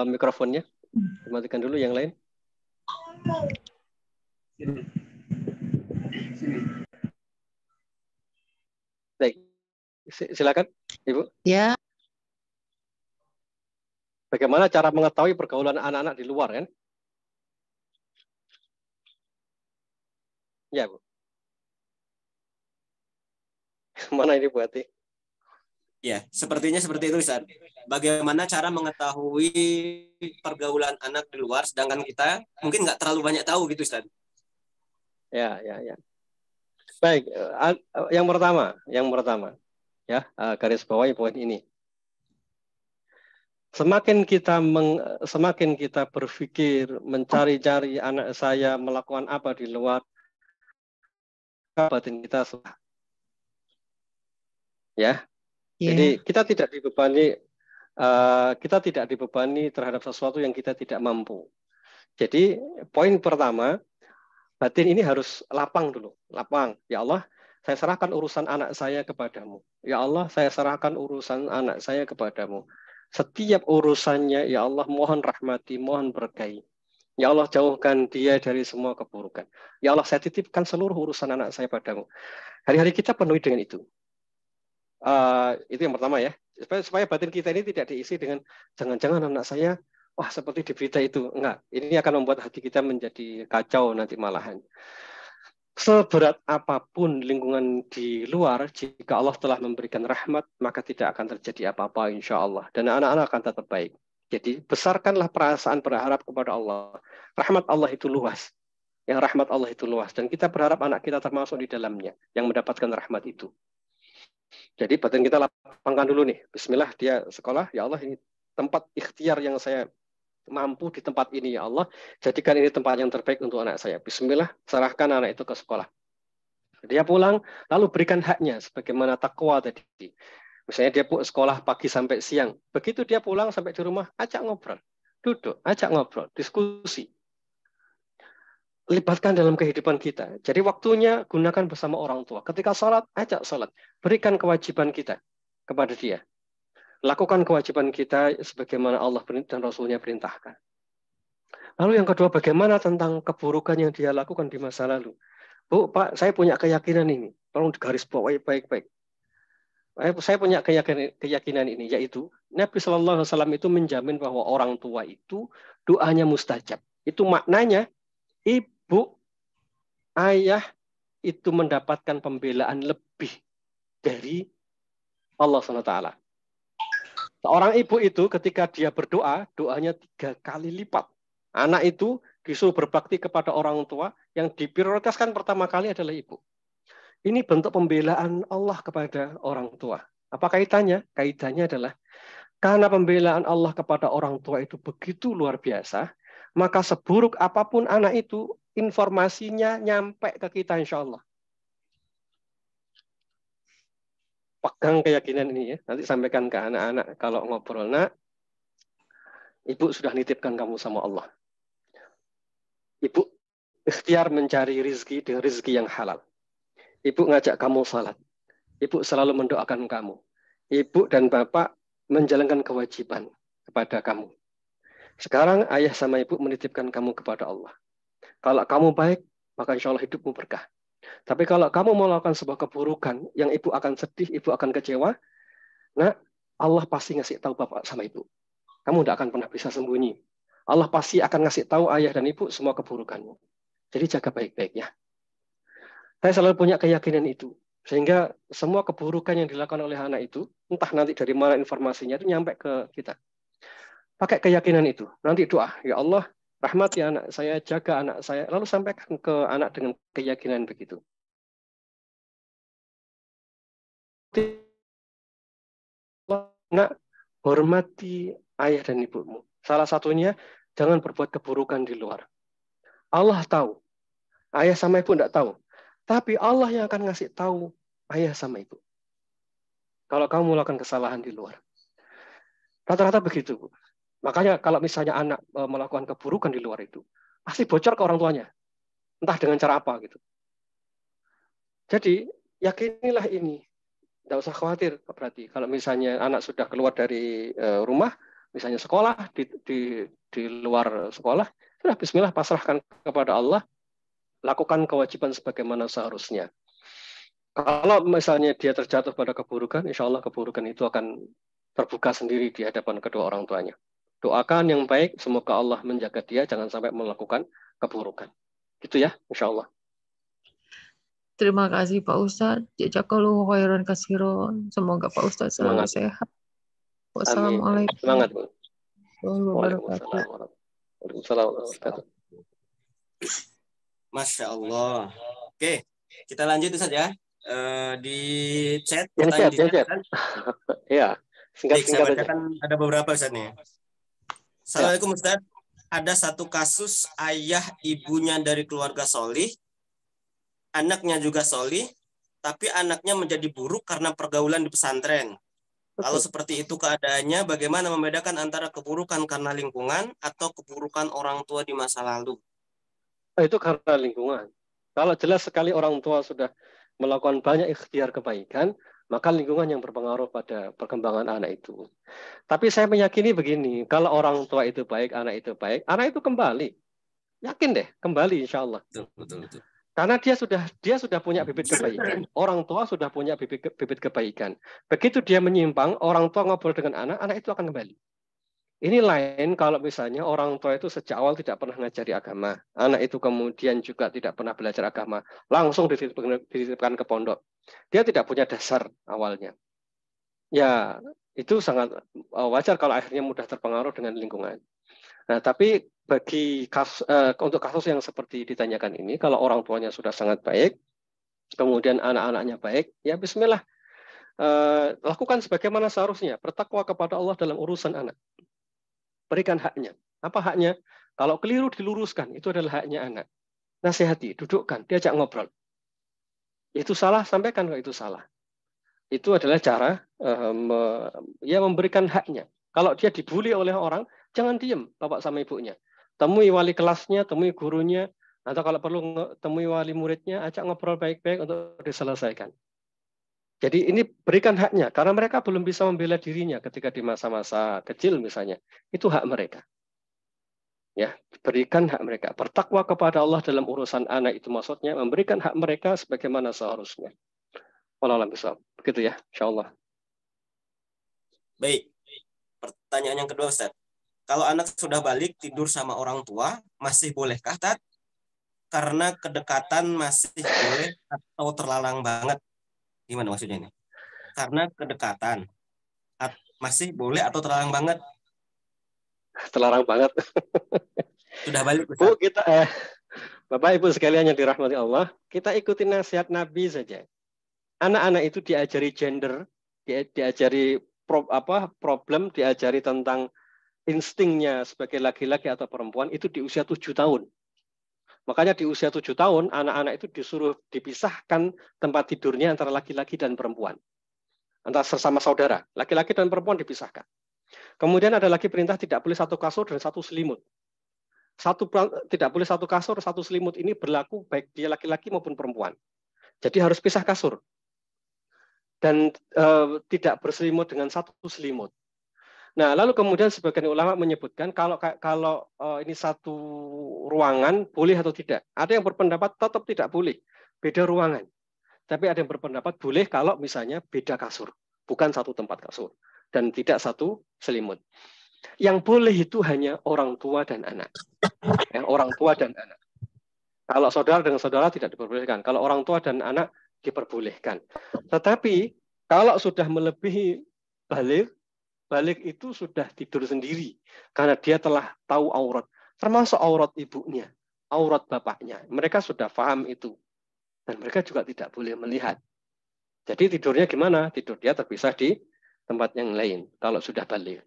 mikrofonnya. Dimatikan dulu yang lain. Baik. Silakan, Ibu. Ya, Bagaimana cara mengetahui pergaulan anak-anak di luar, kan? Ya, Bu. Mana ini Bu Ati? Ya, sepertinya seperti itu, Ustaz. Bagaimana cara mengetahui pergaulan anak di luar, sedangkan kita mungkin nggak terlalu banyak tahu gitu, Ustaz. Ya. Baik, yang pertama, ya, garis bawahi poin ini. Semakin kita berpikir mencari-cari anak saya melakukan apa di luar, batin kita sudah. Ya. Jadi kita tidak dibebani terhadap sesuatu yang kita tidak mampu. Jadi poin pertama, batin ini harus lapang dulu. Lapang. Ya Allah, saya serahkan urusan anak saya kepadamu. Ya Allah, saya serahkan urusan anak saya kepadamu. Setiap urusannya, ya Allah, mohon rahmati, mohon berkahi. Ya Allah, jauhkan dia dari semua keburukan. Ya Allah, saya titipkan seluruh urusan anak saya padamu. Hari-hari kita penuhi dengan itu. Itu yang pertama ya. Supaya batin kita ini tidak diisi dengan jangan-jangan anak saya, wah seperti di berita itu. Enggak, ini akan membuat hati kita menjadi kacau nanti malahan. Seberat apapun lingkungan di luar, jika Allah telah memberikan rahmat, maka tidak akan terjadi apa-apa insya Allah. Dan anak-anak akan tetap baik. Jadi besarkanlah perasaan berharap kepada Allah. Rahmat Allah itu luas. Yang rahmat Allah itu luas. Dan kita berharap anak kita termasuk di dalamnya, yang mendapatkan rahmat itu. Jadi batin kita lapangkan dulu nih. Bismillah, dia sekolah. Ya Allah, ini tempat ikhtiar yang saya mampu di tempat ini, ya Allah. Jadikan ini tempat yang terbaik untuk anak saya. Bismillah, serahkan anak itu ke sekolah. Dia pulang, lalu berikan haknya sebagaimana takwa tadi. Misalnya dia sekolah pagi sampai siang. Begitu dia pulang sampai di rumah, ajak ngobrol. Duduk, ajak ngobrol, diskusi. Libatkan dalam kehidupan kita. Jadi waktunya gunakan bersama orang tua. Ketika sholat, ajak sholat. Berikan kewajiban kita kepada dia. Lakukan kewajiban kita sebagaimana Allah dan Rasulnya perintahkan. Lalu yang kedua, bagaimana tentang keburukan yang dia lakukan di masa lalu? Bu, Pak, saya punya keyakinan ini. Tolong digaris bawahi baik-baik. Saya punya keyakinan ini, yaitu Nabi Shallallahu Alaihi Wasallam itu menjamin bahwa orang tua itu doanya mustajab. Itu maknanya ibu, ayah itu mendapatkan pembelaan lebih dari Allah SWT. Seorang ibu itu ketika dia berdoa, doanya 3 kali lipat. Anak itu disuruh berbakti kepada orang tua, yang diprioritaskan pertama kali adalah ibu. Ini bentuk pembelaan Allah kepada orang tua. Apa kaitannya? Kaitannya adalah karena pembelaan Allah kepada orang tua itu begitu luar biasa, maka seburuk apapun anak itu, informasinya nyampe ke kita insya Allah. Pegang keyakinan ini ya. Nanti sampaikan ke anak-anak kalau ngobrol, nak, ibu sudah nitipkan kamu sama Allah. Ibu ikhtiar mencari rizki dengan rizki yang halal. Ibu ngajak kamu salat. Ibu selalu mendoakan kamu. Ibu dan bapak menjalankan kewajiban kepada kamu. Sekarang ayah sama ibu menitipkan kamu kepada Allah. Kalau kamu baik, maka insya Allah hidupmu berkah. Tapi kalau kamu melakukan sebuah keburukan, yang ibu akan sedih, ibu akan kecewa, nah Allah pasti ngasih tahu bapak sama ibu. Kamu tidak akan pernah bisa sembunyi. Allah pasti akan ngasih tahu ayah dan ibu semua keburukanmu. Jadi jaga baik-baik ya. Saya selalu punya keyakinan itu. Sehingga semua keburukan yang dilakukan oleh anak itu, entah nanti dari mana informasinya, itu nyampe ke kita. Pakai keyakinan itu. Nanti doa, ya Allah, rahmati anak saya, jaga anak saya. Lalu sampaikan ke anak dengan keyakinan begitu. nak, hormati ayah dan ibumu. Salah satunya, jangan berbuat keburukan di luar. Allah tahu. Ayah sama ibu tidak tahu. Tapi Allah yang akan ngasih tahu ayah sama ibu. Kalau kamu melakukan kesalahan di luar. Rata-rata begitu, Bu. Makanya kalau misalnya anak melakukan keburukan di luar itu, pasti bocor ke orang tuanya. Entah dengan cara apa gitu. Jadi, yakinilah ini. Tidak usah khawatir berarti. Kalau misalnya anak sudah keluar dari rumah, misalnya sekolah, di luar sekolah, sudah bismillah pasrahkan kepada Allah, lakukan kewajiban sebagaimana seharusnya. Kalau misalnya dia terjatuh pada keburukan, insya Allah keburukan itu akan terbuka sendiri di hadapan kedua orang tuanya. Doakan yang baik, semoga Allah menjaga dia, jangan sampai melakukan keburukan. Gitu ya, insya Allah. Terima kasih Pak Ustadz. Jazakallahu khairan katsiran. Semoga Pak Ustadz selalu Semangat. sehat. Amin. Wassalamualaikum Semangat, Bu. warahmatullahi Waalaikumsalam wabarakatuh. warahmatullahi wabarakatuh. Masya Allah. Oke, kita lanjut saja. Di chat, Yang pertanyaan chat, di yang chat chat. kan? Iya, Baik, saya singkat-singkat aja. bacakan ada beberapa Ustaz nih. Assalamualaikum Ustaz. Ada satu kasus ayah ibunya dari keluarga solih, anaknya juga solih, tapi anaknya menjadi buruk karena pergaulan di pesantren. Kalau seperti itu keadaannya, bagaimana membedakan antara keburukan karena lingkungan atau keburukan orang tua di masa lalu? Itu karena lingkungan. Kalau jelas sekali orang tua sudah melakukan banyak ikhtiar kebaikan, maka lingkungan yang berpengaruh pada perkembangan anak itu. Tapi saya meyakini begini, kalau orang tua itu baik, anak itu kembali. Yakin deh, kembali insya Allah. Betul. Karena dia sudah punya bibit kebaikan. Orang tua sudah punya bibit kebaikan. Begitu dia menyimpang, orang tua ngobrol dengan anak itu akan kembali. Ini lain kalau misalnya orang tua itu sejak awal tidak pernah ngajari agama. Anak itu kemudian juga tidak pernah belajar agama. Langsung dititipkan ke pondok. Dia tidak punya dasar awalnya. Ya, itu sangat wajar kalau akhirnya mudah terpengaruh dengan lingkungan. Nah, tapi untuk kasus yang seperti ditanyakan ini, kalau orang tuanya sudah sangat baik, kemudian anak-anaknya baik, ya bismillah. Lakukan sebagaimana seharusnya. Bertakwa kepada Allah dalam urusan anak. Berikan haknya. Apa haknya? Kalau keliru diluruskan, itu adalah haknya anak. Nasihati, dudukkan, diajak ngobrol. Itu salah, sampaikan kalau itu salah. Itu adalah cara memberikan haknya. Kalau dia dibully oleh orang, jangan diem, bapak sama ibunya. Temui wali kelasnya, temui gurunya, atau kalau perlu temui wali muridnya, ajak ngobrol baik-baik untuk diselesaikan. Jadi ini berikan haknya, karena mereka belum bisa membela dirinya ketika di masa-masa kecil misalnya. Itu hak mereka. Ya, berikan hak mereka. Bertakwa kepada Allah dalam urusan anak itu maksudnya memberikan hak mereka sebagaimana seharusnya. Wallahualam bishawab. Begitu ya, insyaallah. Baik. Pertanyaan yang kedua Ustaz. Kalau anak sudah balik tidur sama orang tua, masih bolehkah Tat? Karena kedekatan masih boleh atau terlalang banget? Gimana maksudnya ini? Karena kedekatan masih boleh atau terlarang banget? Terlarang banget. Sudah balik Ustaz. Bu, kita Bapak Ibu sekalian yang dirahmati Allah, kita ikuti nasihat Nabi saja. Anak-anak itu diajari gender, diajari problem, diajari tentang instingnya sebagai laki-laki atau perempuan itu di usia 7 tahun. Makanya di usia 7 tahun, anak-anak itu disuruh dipisahkan tempat tidurnya antara laki-laki dan perempuan. Antara sesama saudara, laki-laki dan perempuan dipisahkan. Kemudian ada lagi perintah tidak boleh satu kasur dan satu selimut. Tidak boleh satu kasur, satu selimut ini berlaku baik dia laki-laki maupun perempuan. Jadi harus pisah kasur. Dan tidak berselimut dengan satu selimut. Nah, lalu kemudian sebagian ulama menyebutkan kalau ini satu ruangan boleh atau tidak. Ada yang berpendapat tetap tidak boleh, beda ruangan. Tapi ada yang berpendapat boleh kalau misalnya beda kasur, bukan satu tempat kasur dan tidak satu selimut. Yang boleh itu hanya orang tua dan anak. Ya, orang tua dan anak. Kalau saudara dengan saudara tidak diperbolehkan. Kalau orang tua dan anak diperbolehkan. Tetapi kalau sudah melebihi balik itu sudah tidur sendiri karena dia telah tahu aurat, termasuk aurat ibunya, aurat bapaknya. Mereka sudah paham itu dan mereka juga tidak boleh melihat. Jadi tidurnya gimana? Tidur dia terpisah di tempat yang lain kalau sudah balik.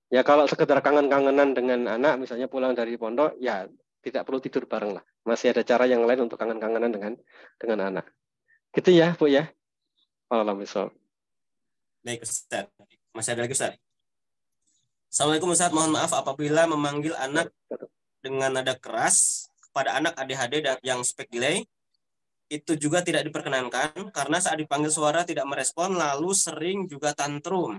Ya kalau sekedar kangen-kangenan dengan anak, misalnya pulang dari pondok, ya tidak perlu tidur bareng lah. Masih ada cara yang lain untuk kangen-kangenan dengan anak. Gitu ya, Bu ya. Alhamdulillah. Baik, Ustaz. Masih ada lagi, Ustaz? Assalamualaikum, Ustaz. Mohon maaf apabila memanggil anak dengan nada keras kepada anak ADHD yang speak delay, itu juga tidak diperkenankan karena saat dipanggil suara tidak merespon, lalu sering juga tantrum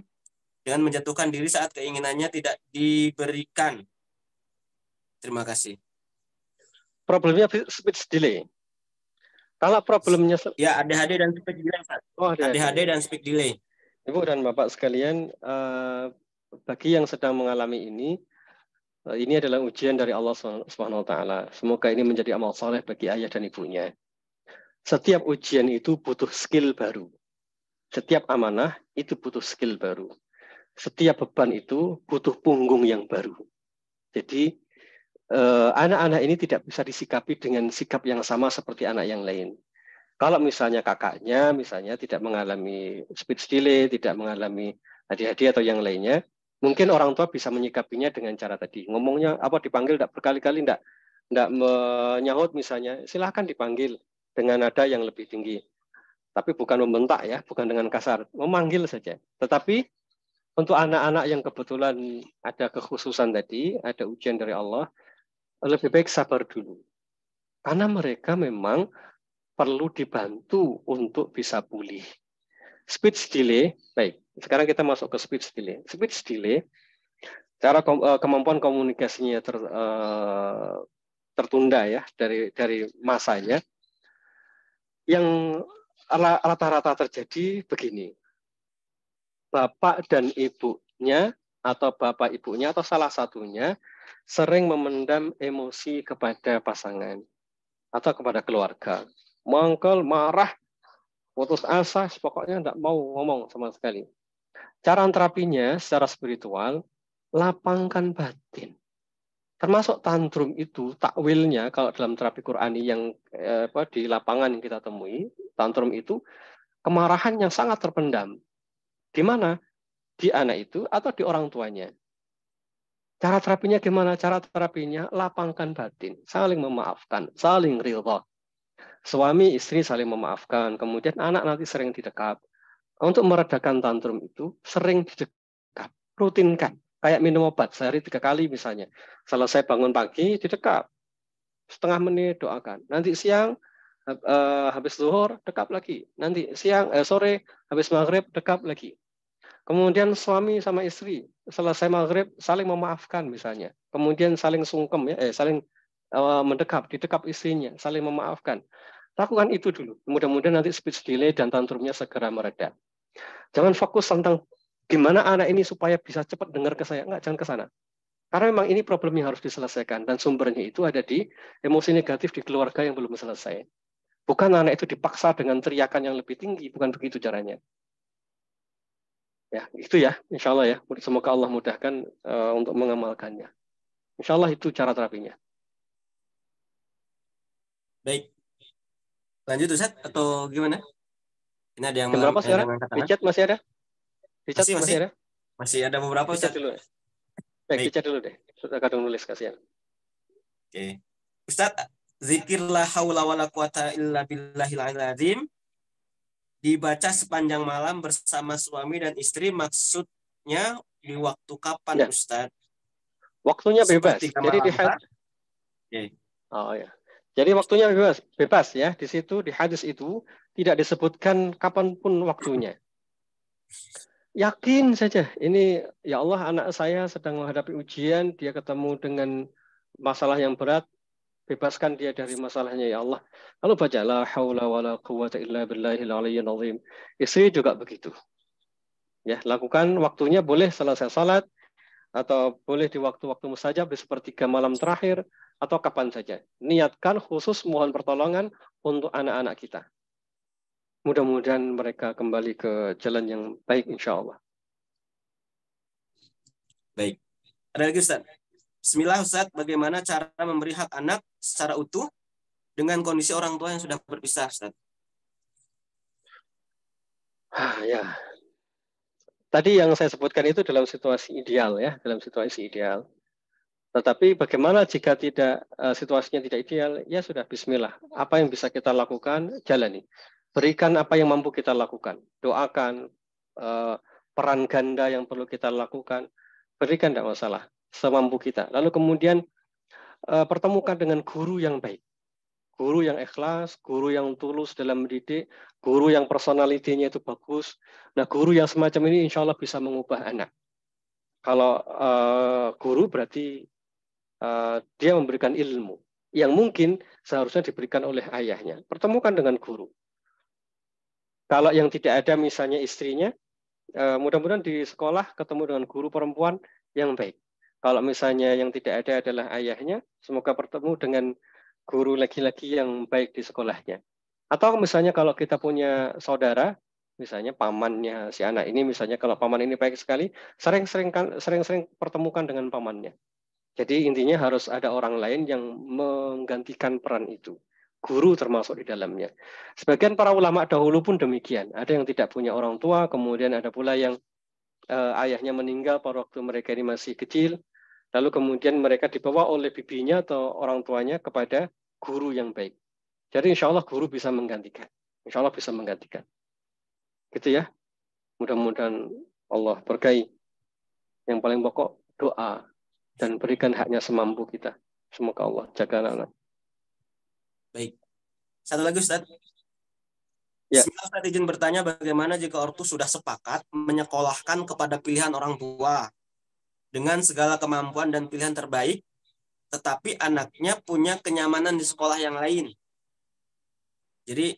dengan menjatuhkan diri saat keinginannya tidak diberikan. Terima kasih. Problemnya speech delay. Kalau problemnya ya ADHD dan speech delay, Ustaz. Oh, ADHD dan speech delay. Ibu dan Bapak sekalian, bagi yang sedang mengalami ini adalah ujian dari Allah Subhanahu wa taala. Semoga ini menjadi amal soleh bagi ayah dan ibunya. Setiap ujian itu butuh skill baru. Setiap amanah itu butuh skill baru. Setiap beban itu butuh punggung yang baru. Jadi anak-anak ini tidak bisa disikapi dengan sikap yang sama seperti anak yang lain. Kalau misalnya kakaknya misalnya tidak mengalami speech delay, tidak mengalami ADHD atau yang lainnya, mungkin orang tua bisa menyikapinya dengan cara tadi. Ngomongnya apa dipanggil tidak berkali-kali tidak menyahut misalnya, silahkan dipanggil dengan nada yang lebih tinggi. Tapi bukan membentak ya, bukan dengan kasar, memanggil saja. Tetapi untuk anak-anak yang kebetulan ada kekhususan tadi, ada ujian dari Allah, lebih baik sabar dulu. Karena mereka memang perlu dibantu untuk bisa pulih. Speech delay, baik. Sekarang kita masuk ke speech delay. Speech delay, cara kemampuan komunikasinya tertunda ya dari masanya. Yang rata-rata terjadi begini. Bapak dan ibunya atau bapak ibunya atau salah satunya sering memendam emosi kepada pasangan atau kepada keluarga. Mangkel, marah, putus asa, pokoknya tidak mau ngomong sama sekali. Cara terapinya secara spiritual, lapangkan batin. Termasuk tantrum itu, takwilnya kalau dalam terapi Qur'ani yang di lapangan yang kita temui, tantrum itu kemarahan yang sangat terpendam. Di mana? Di anak itu atau di orang tuanya. Cara terapinya gimana? Cara terapinya lapangkan batin, saling memaafkan, saling ridha. Suami istri saling memaafkan, kemudian anak nanti sering didekap. Untuk meredakan tantrum itu sering didekap, rutinkan. Kayak minum obat sehari 3 kali misalnya. Selesai bangun pagi didekap, setengah menit doakan. Nanti siang habis zuhur dekap lagi. Nanti sore habis maghrib dekap lagi. Kemudian suami sama istri selesai maghrib saling memaafkan misalnya. Kemudian saling sungkem ya, saling mendekap, didekap istrinya, saling memaafkan. Lakukan itu dulu. Mudah-mudahan nanti speech delay dan tantrumnya segera mereda. Jangan fokus tentang gimana anak ini supaya bisa cepat dengar ke saya. Enggak, jangan ke sana. Karena memang ini problem yang harus diselesaikan dan sumbernya itu ada di emosi negatif di keluarga yang belum selesai. Bukan anak itu dipaksa dengan teriakan yang lebih tinggi, bukan begitu caranya. Ya, itu ya, insya Allah ya. Semoga Allah mudahkan untuk mengamalkannya. Insya Allah itu cara terapinya. Baik. Lanjut Ustaz atau gimana? Ini ada yang berapa sekarang? Di chat masih ada? Di chat masih ada? Masih ada beberapa Ustaz. Dulu. Baik, di chat dulu deh. Sudah kadang nulis, kasihan. Oke. Ustaz, zikir la haula wala quwata illa billahil azim dibaca sepanjang malam bersama suami dan istri, maksudnya di waktu kapan ya. Ustaz? Waktunya bebas. Jadi di hadis. Oh ya. Jadi waktunya bebas ya. Di situ di hadis itu tidak disebutkan kapanpun waktunya. Yakin saja. Ini ya Allah, anak saya sedang menghadapi ujian, dia ketemu dengan masalah yang berat. Bebaskan dia dari masalahnya ya Allah. Lalu baca la haula wala quwwata illa billahil aliyyil azim. Istri juga begitu. Ya, lakukan waktunya boleh selesai salat atau boleh di waktu-waktu mustajab di sepertiga malam terakhir atau kapan saja. Niatkan khusus mohon pertolongan untuk anak-anak kita. Mudah-mudahan mereka kembali ke jalan yang baik insya Allah. Baik. Ada lagi Ustaz? Bismillah Ustaz, bagaimana cara memberi hak anak secara utuh dengan kondisi orang tua yang sudah berpisah Ustaz? Ya. tadi yang saya sebutkan itu dalam situasi ideal ya, dalam situasi ideal. Tetapi bagaimana jika tidak situasinya tidak ideal? Ya sudah, bismillah. Apa yang bisa kita lakukan, jalani. Berikan apa yang mampu kita lakukan. Doakan peran ganda yang perlu kita lakukan. Berikan, tidak masalah, semampu kita. Lalu kemudian pertemukan dengan guru yang baik. Guru yang ikhlas, guru yang tulus dalam mendidik, guru yang personalitinya itu bagus. Nah, guru yang semacam ini insya Allah bisa mengubah anak. Kalau guru berarti dia memberikan ilmu yang mungkin seharusnya diberikan oleh ayahnya. Pertemukan dengan guru. Kalau yang tidak ada misalnya istrinya, mudah-mudahan di sekolah ketemu dengan guru perempuan yang baik. Kalau misalnya yang tidak ada adalah ayahnya, semoga bertemu dengan guru laki-laki yang baik di sekolahnya. Atau misalnya kalau kita punya saudara, misalnya pamannya si anak ini, misalnya kalau paman ini baik sekali, sering-sering pertemukan dengan pamannya. Jadi intinya harus ada orang lain yang menggantikan peran itu. Guru termasuk di dalamnya. Sebagian para ulama dahulu pun demikian. Ada yang tidak punya orang tua, kemudian ada pula yang ayahnya meninggal pada waktu mereka ini masih kecil. Lalu kemudian mereka dibawa oleh bibinya atau orang tuanya kepada guru yang baik. Jadi insya Allah guru bisa menggantikan. Insya Allah bisa menggantikan. Gitu ya. Mudah-mudahan Allah berkahi. Yang paling pokok doa. Dan berikan haknya semampu kita. Semoga Allah jaga anak. Baik. Satu lagi Ustaz. Ya. Ustaz izin bertanya, bagaimana jika ortu sudah sepakat menyekolahkan kepada pilihan orang tua dengan segala kemampuan dan pilihan terbaik, tetapi anaknya punya kenyamanan di sekolah yang lain. Jadi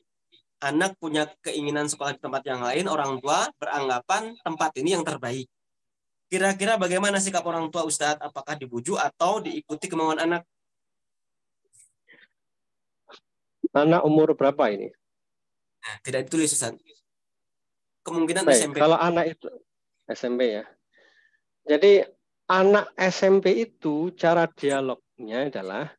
anak punya keinginan sekolah di tempat yang lain, orang tua beranggapan tempat ini yang terbaik. Kira-kira bagaimana sikap orang tua Ustadz? Apakah dibujuk atau diikuti kemauan anak? Anak umur berapa ini? Nah, tidak ditulis Ustadz. Kemungkinan baik, SMP. Kalau anak itu SMP ya. Jadi anak SMP itu cara dialognya adalah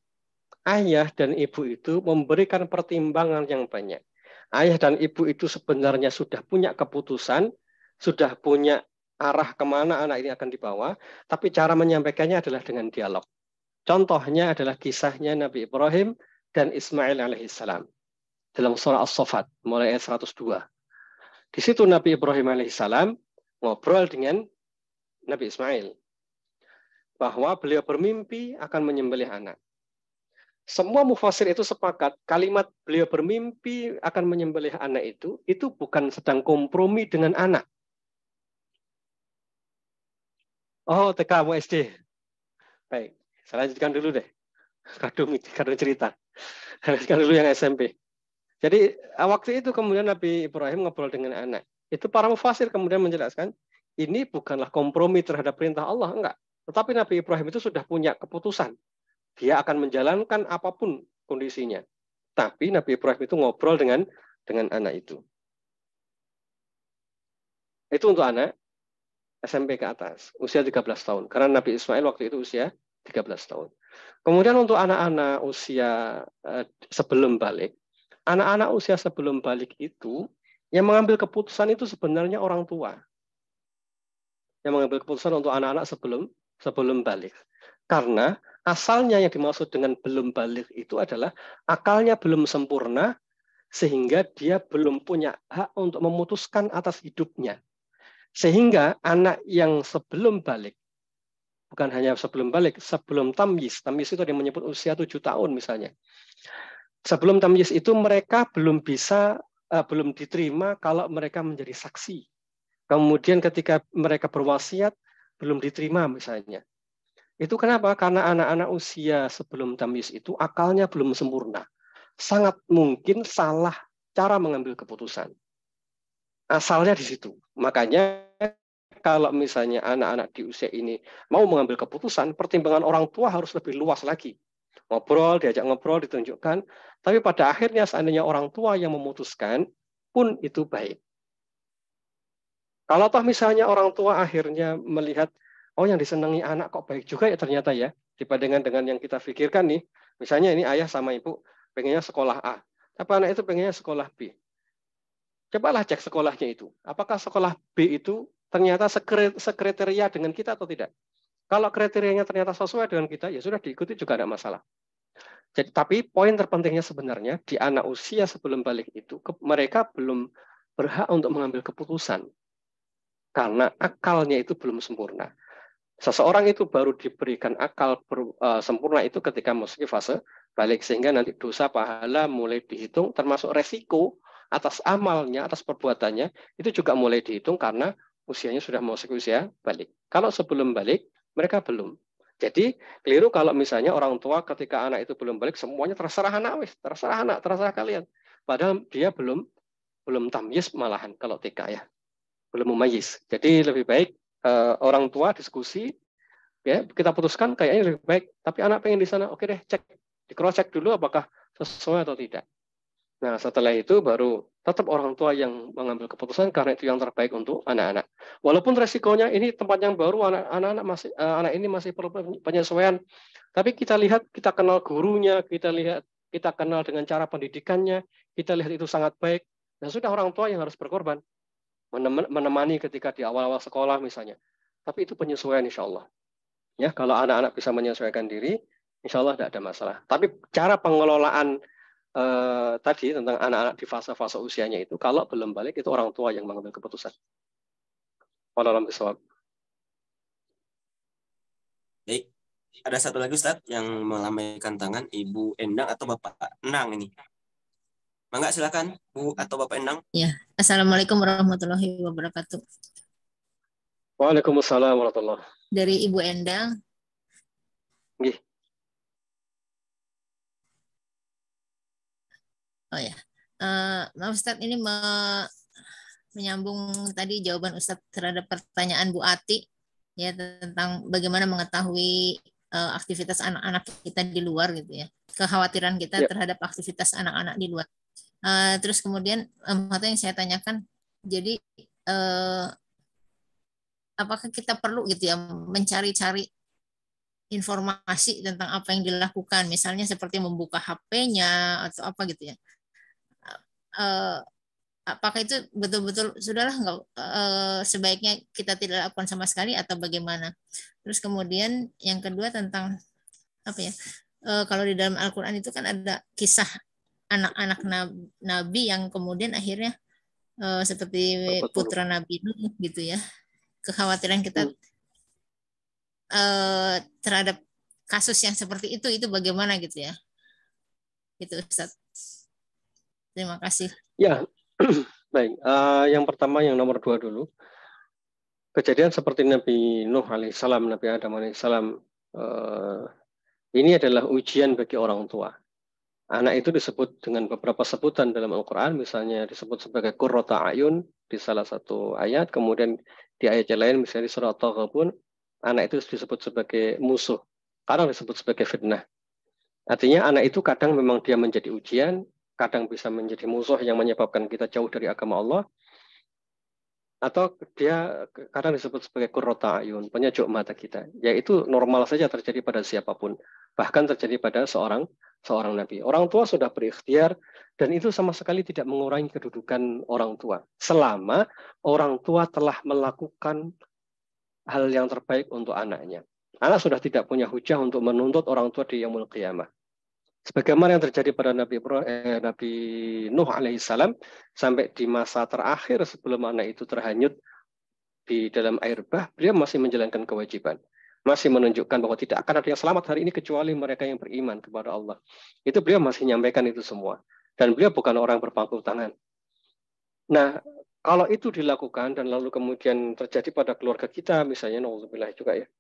ayah dan ibu itu memberikan pertimbangan yang banyak. Ayah dan ibu itu sebenarnya sudah punya keputusan, sudah punya arah kemana anak ini akan dibawa, tapi cara menyampaikannya adalah dengan dialog. Contohnya adalah kisahnya Nabi Ibrahim dan Ismail alaihissalam dalam surah As-Saffat mulai ayat 102. Di situ Nabi Ibrahim alaihissalam ngobrol dengan Nabi Ismail bahwa beliau bermimpi akan menyembelih anak. Semua mufasir itu sepakat kalimat beliau bermimpi akan menyembelih anak itu bukan sedang kompromi dengan anak. Oh, TK SD. Baik, saya lanjutkan dulu deh. Kadung cerita. Lanjutkan dulu yang SMP. Jadi waktu itu kemudian Nabi Ibrahim ngobrol dengan anak. Itu para mufasir kemudian menjelaskan ini bukanlah kompromi terhadap perintah Allah, enggak. Tetapi Nabi Ibrahim itu sudah punya keputusan. Dia akan menjalankan apapun kondisinya. Tapi Nabi Ibrahim itu ngobrol dengan anak itu. Itu untuk anak SMP ke atas, usia 13 tahun. Karena Nabi Ismail waktu itu usia 13 tahun. Kemudian untuk anak-anak usia sebelum balik, anak-anak usia sebelum balik itu, yang mengambil keputusan itu sebenarnya orang tua. Yang mengambil keputusan untuk anak-anak sebelum balik. Karena asalnya yang dimaksud dengan belum balik itu adalah akalnya belum sempurna, sehingga dia belum punya hak untuk memutuskan atas hidupnya. Sehingga anak yang sebelum balik, bukan hanya sebelum balik, sebelum tamyiz itu yang menyebut usia 7 tahun misalnya. Sebelum tamyiz itu mereka belum diterima kalau mereka menjadi saksi. Kemudian ketika mereka berwasiat, belum diterima misalnya. Itu kenapa? Karena anak-anak usia sebelum tamyiz itu akalnya belum sempurna. Sangat mungkin salah cara mengambil keputusan. Asalnya di situ. Makanya kalau misalnya anak-anak di usia ini mau mengambil keputusan, pertimbangan orang tua harus lebih luas lagi. Diajak ngobrol, ditunjukkan. Tapi pada akhirnya seandainya orang tua yang memutuskan, pun itu baik. Kalau toh misalnya orang tua akhirnya melihat, oh yang disenangi anak kok baik juga ya ternyata ya, dibandingkan dengan yang kita pikirkan nih. Misalnya ini ayah sama ibu pengennya sekolah A, tapi anak itu pengennya sekolah B. Cobalah cek sekolahnya itu. Apakah sekolah B itu ternyata sekriteria dengan kita atau tidak. Kalau kriterianya ternyata sesuai dengan kita, ya sudah diikuti juga tidak masalah. Jadi, tapi poin terpentingnya sebenarnya di anak usia sebelum balik itu, mereka belum berhak untuk mengambil keputusan karena akalnya itu belum sempurna. Seseorang itu baru diberikan akal sempurna itu ketika memasuki fase balik, sehingga nanti dosa pahala mulai dihitung, termasuk resiko atas amalnya, atas perbuatannya, itu juga mulai dihitung karena usianya sudah memasuki usia balik. Kalau sebelum balik, mereka belum. Jadi keliru kalau misalnya orang tua ketika anak itu belum balik semuanya terserah anak, terserah anak, terserah kalian. Padahal dia belum tamyiz malahan kalau TK ya, belum mumayyiz. Jadi lebih baik orang tua diskusi, ya kita putuskan kayaknya lebih baik. Tapi anak pengen di sana, oke deh cek, di cross check dulu apakah sesuai atau tidak. Nah setelah itu baru tetap orang tua yang mengambil keputusan karena itu yang terbaik untuk anak-anak. Walaupun resikonya ini tempat yang baru, anak ini masih perlu penyesuaian. Tapi kita lihat, kita kenal gurunya, kita kenal dengan cara pendidikannya, kita lihat itu sangat baik. Dan sudah orang tua yang harus berkorban, menemani ketika di awal-awal sekolah misalnya. Tapi itu penyesuaian insya Allah. Ya, kalau anak-anak bisa menyesuaikan diri, insya Allah tidak ada masalah. Tapi cara pengelolaan tadi tentang anak-anak di fase-fase usianya itu, kalau belum balik itu orang tua yang mengambil keputusan. Wallahualam bishawab. Baik, ada satu lagi Ustaz yang melambaikan tangan, Ibu Endang atau Bapak Endang ini. Mangga silakan Bu atau Bapak Endang. Ya, Assalamualaikum warahmatullahi wabarakatuh. Waalaikumsalam warahmatullahi. Dari Ibu Endang. Nggih. Oh ya, Maaf Ustadz, ini menyambung tadi jawaban Ustadz terhadap pertanyaan Bu Ati ya tentang bagaimana mengetahui aktivitas anak-anak kita di luar gitu ya, kekhawatiran kita terhadap aktivitas anak-anak di luar. Terus kemudian yang saya tanyakan, jadi apakah kita perlu gitu ya mencari-cari informasi tentang apa yang dilakukan, misalnya seperti membuka HP-nya atau apa gitu ya. Apakah itu betul-betul sudahlah nggak sebaiknya kita tidak lakukan sama sekali atau bagaimana? Terus kemudian yang kedua tentang apa ya? Kalau di dalam Al-Qur'an itu kan ada kisah anak-anak nabi yang kemudian akhirnya seperti putra Nabi Nuh gitu ya. Kekhawatiran kita terhadap kasus yang seperti itu bagaimana gitu ya? Gitu Ustaz. Terima kasih. Ya, baik. Yang pertama, yang nomor 2 dulu. Kejadian seperti Nabi Nuh alaihissalam, Nabi Adam alaihissalam, ini adalah ujian bagi orang tua. Anak itu disebut dengan beberapa sebutan dalam Al-Quran, misalnya disebut sebagai qurrata ayun di salah satu ayat, kemudian di ayat yang lain, misalnya di surah At-Taghabun, anak itu disebut sebagai musuh, kadang disebut sebagai fitnah. Artinya anak itu kadang memang dia menjadi ujian, kadang bisa menjadi musuh yang menyebabkan kita jauh dari agama Allah, atau dia kadang disebut sebagai qurrata ayun, penyejuk mata kita. Yaitu normal saja terjadi pada siapapun, bahkan terjadi pada seorang nabi. Orang tua sudah berikhtiar, dan itu sama sekali tidak mengurangi kedudukan orang tua, selama orang tua telah melakukan hal yang terbaik untuk anaknya. Anak sudah tidak punya hujah untuk menuntut orang tua di yaumul qiyamah. Sebagaimana yang terjadi pada Nabi Nuh alaihissalam, sampai di masa terakhir sebelum anak itu terhanyut di dalam air bah, beliau masih menjalankan kewajiban, masih menunjukkan bahwa tidak akan ada yang selamat hari ini kecuali mereka yang beriman kepada Allah. Itu beliau masih menyampaikan itu semua, dan beliau bukan orang berpangku tangan. Nah, kalau itu dilakukan dan lalu kemudian terjadi pada keluarga kita, misalnya na'udzubillah juga ya,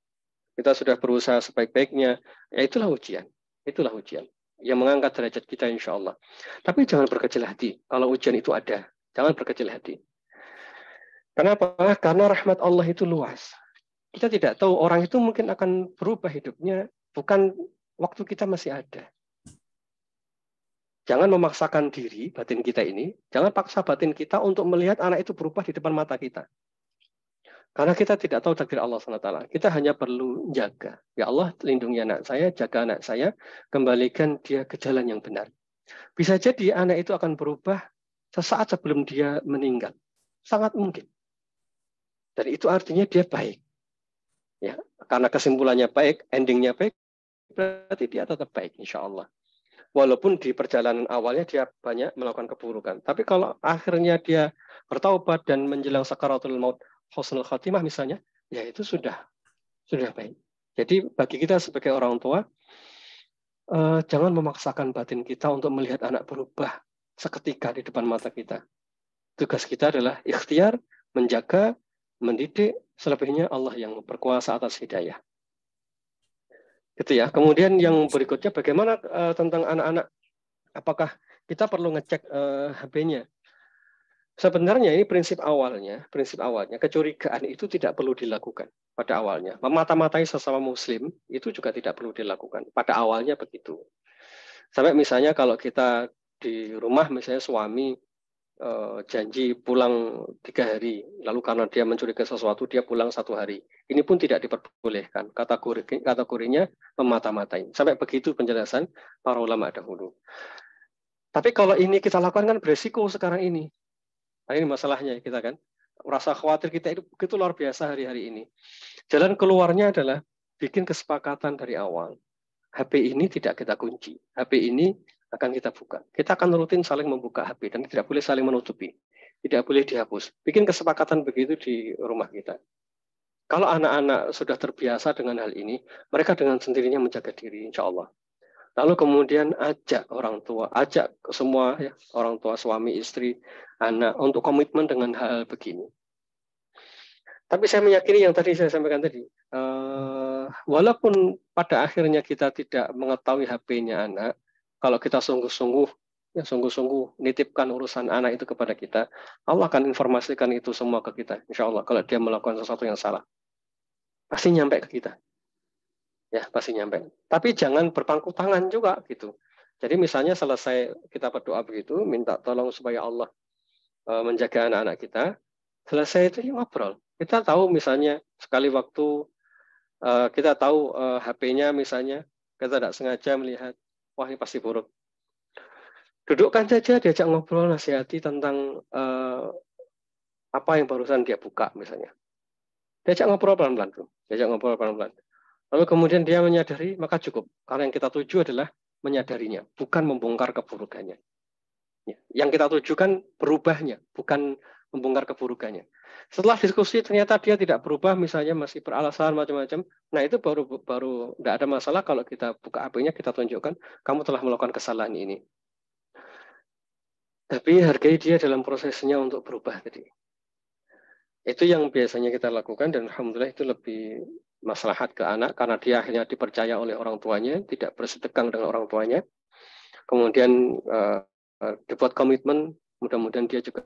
kita sudah berusaha sebaik-baiknya, ya itulah ujian yang mengangkat derajat kita insya Allah. Tapi jangan berkecil hati kalau ujian itu ada. Jangan berkecil hati. Kenapa? Karena rahmat Allah itu luas. Kita tidak tahu orang itu mungkin akan berubah hidupnya bukan waktu kita masih ada. Jangan memaksakan diri batin kita ini. Jangan paksa batin kita untuk melihat anak itu berubah di depan mata kita. Karena kita tidak tahu takdir Allah SWT. Kita hanya perlu jaga. Ya Allah, lindungi anak saya, jaga anak saya, kembalikan dia ke jalan yang benar. Bisa jadi anak itu akan berubah sesaat sebelum dia meninggal. Sangat mungkin. Dan itu artinya dia baik. Ya, karena kesimpulannya baik, endingnya baik, berarti dia tetap baik, insya Allah. Walaupun di perjalanan awalnya dia banyak melakukan keburukan. Tapi kalau akhirnya dia bertaubat dan menjelang sakaratul maut husnul khatimah misalnya, ya itu sudah baik. Jadi bagi kita sebagai orang tua, jangan memaksakan batin kita untuk melihat anak berubah seketika di depan mata kita. Tugas kita adalah ikhtiar, menjaga, mendidik, selebihnya Allah yang berkuasa atas hidayah. Gitu ya. Kemudian yang berikutnya bagaimana tentang anak-anak? Apakah kita perlu ngecek HP-nya? Sebenarnya ini prinsip awalnya kecurigaan itu tidak perlu dilakukan pada awalnya. Memata-matai sesama muslim itu juga tidak perlu dilakukan. Pada awalnya begitu. Sampai misalnya kalau kita di rumah misalnya suami janji pulang 3 hari, lalu karena dia mencurigai sesuatu dia pulang 1 hari. Ini pun tidak diperbolehkan. Kategorinya memata-matai. Sampai begitu penjelasan para ulama dahulu. Tapi kalau ini kita lakukan kan beresiko sekarang ini. Nah, ini masalahnya kita kan. Rasa khawatir kita itu begitu luar biasa hari-hari ini. Jalan keluarnya adalah bikin kesepakatan dari awal. HP ini tidak kita kunci. HP ini akan kita buka. Kita akan rutin saling membuka HP dan tidak boleh saling menutupi. Tidak boleh dihapus. Bikin kesepakatan begitu di rumah kita. Kalau anak-anak sudah terbiasa dengan hal ini, mereka dengan sendirinya menjaga diri, insya Allah. Lalu kemudian ajak orang tua, ajak semua ya, orang tua, suami, istri, anak untuk komitmen dengan hal begini. Tapi saya meyakini yang tadi saya sampaikan tadi, walaupun pada akhirnya kita tidak mengetahui HP-nya anak, kalau kita sungguh-sungguh nitipkan urusan anak itu kepada kita, Allah akan informasikan itu semua ke kita, insya Allah. Kalau dia melakukan sesuatu yang salah, pasti nyampe ke kita. Ya, pasti nyampe. Tapi jangan berpangku tangan juga gitu. Jadi misalnya selesai kita berdoa begitu, minta tolong supaya Allah menjaga anak-anak kita. Selesai itu ya ngobrol. Kita tahu misalnya sekali waktu kita tahu HP-nya misalnya kita tidak sengaja melihat, wah ini pasti buruk. Dudukkan saja, diajak ngobrol, nasihati tentang apa yang barusan dia buka misalnya. Diajak ngobrol pelan-pelan, Lalu kemudian dia menyadari, maka cukup. Karena yang kita tuju adalah menyadarinya, bukan membongkar keburukannya. Ya. Yang kita tujukan berubahnya, bukan membongkar keburukannya. Setelah diskusi ternyata dia tidak berubah, misalnya masih beralasan macam-macam. Nah itu baru tidak ada masalah kalau kita buka HP-nya, kita tunjukkan kamu telah melakukan kesalahan ini. Tapi hargai dia dalam prosesnya untuk berubah tadi. Itu yang biasanya kita lakukan dan alhamdulillah itu lebih maslahat ke anak karena dia akhirnya dipercaya oleh orang tuanya, tidak bersedekang dengan orang tuanya. Kemudian dibuat komitmen, mudah-mudahan dia juga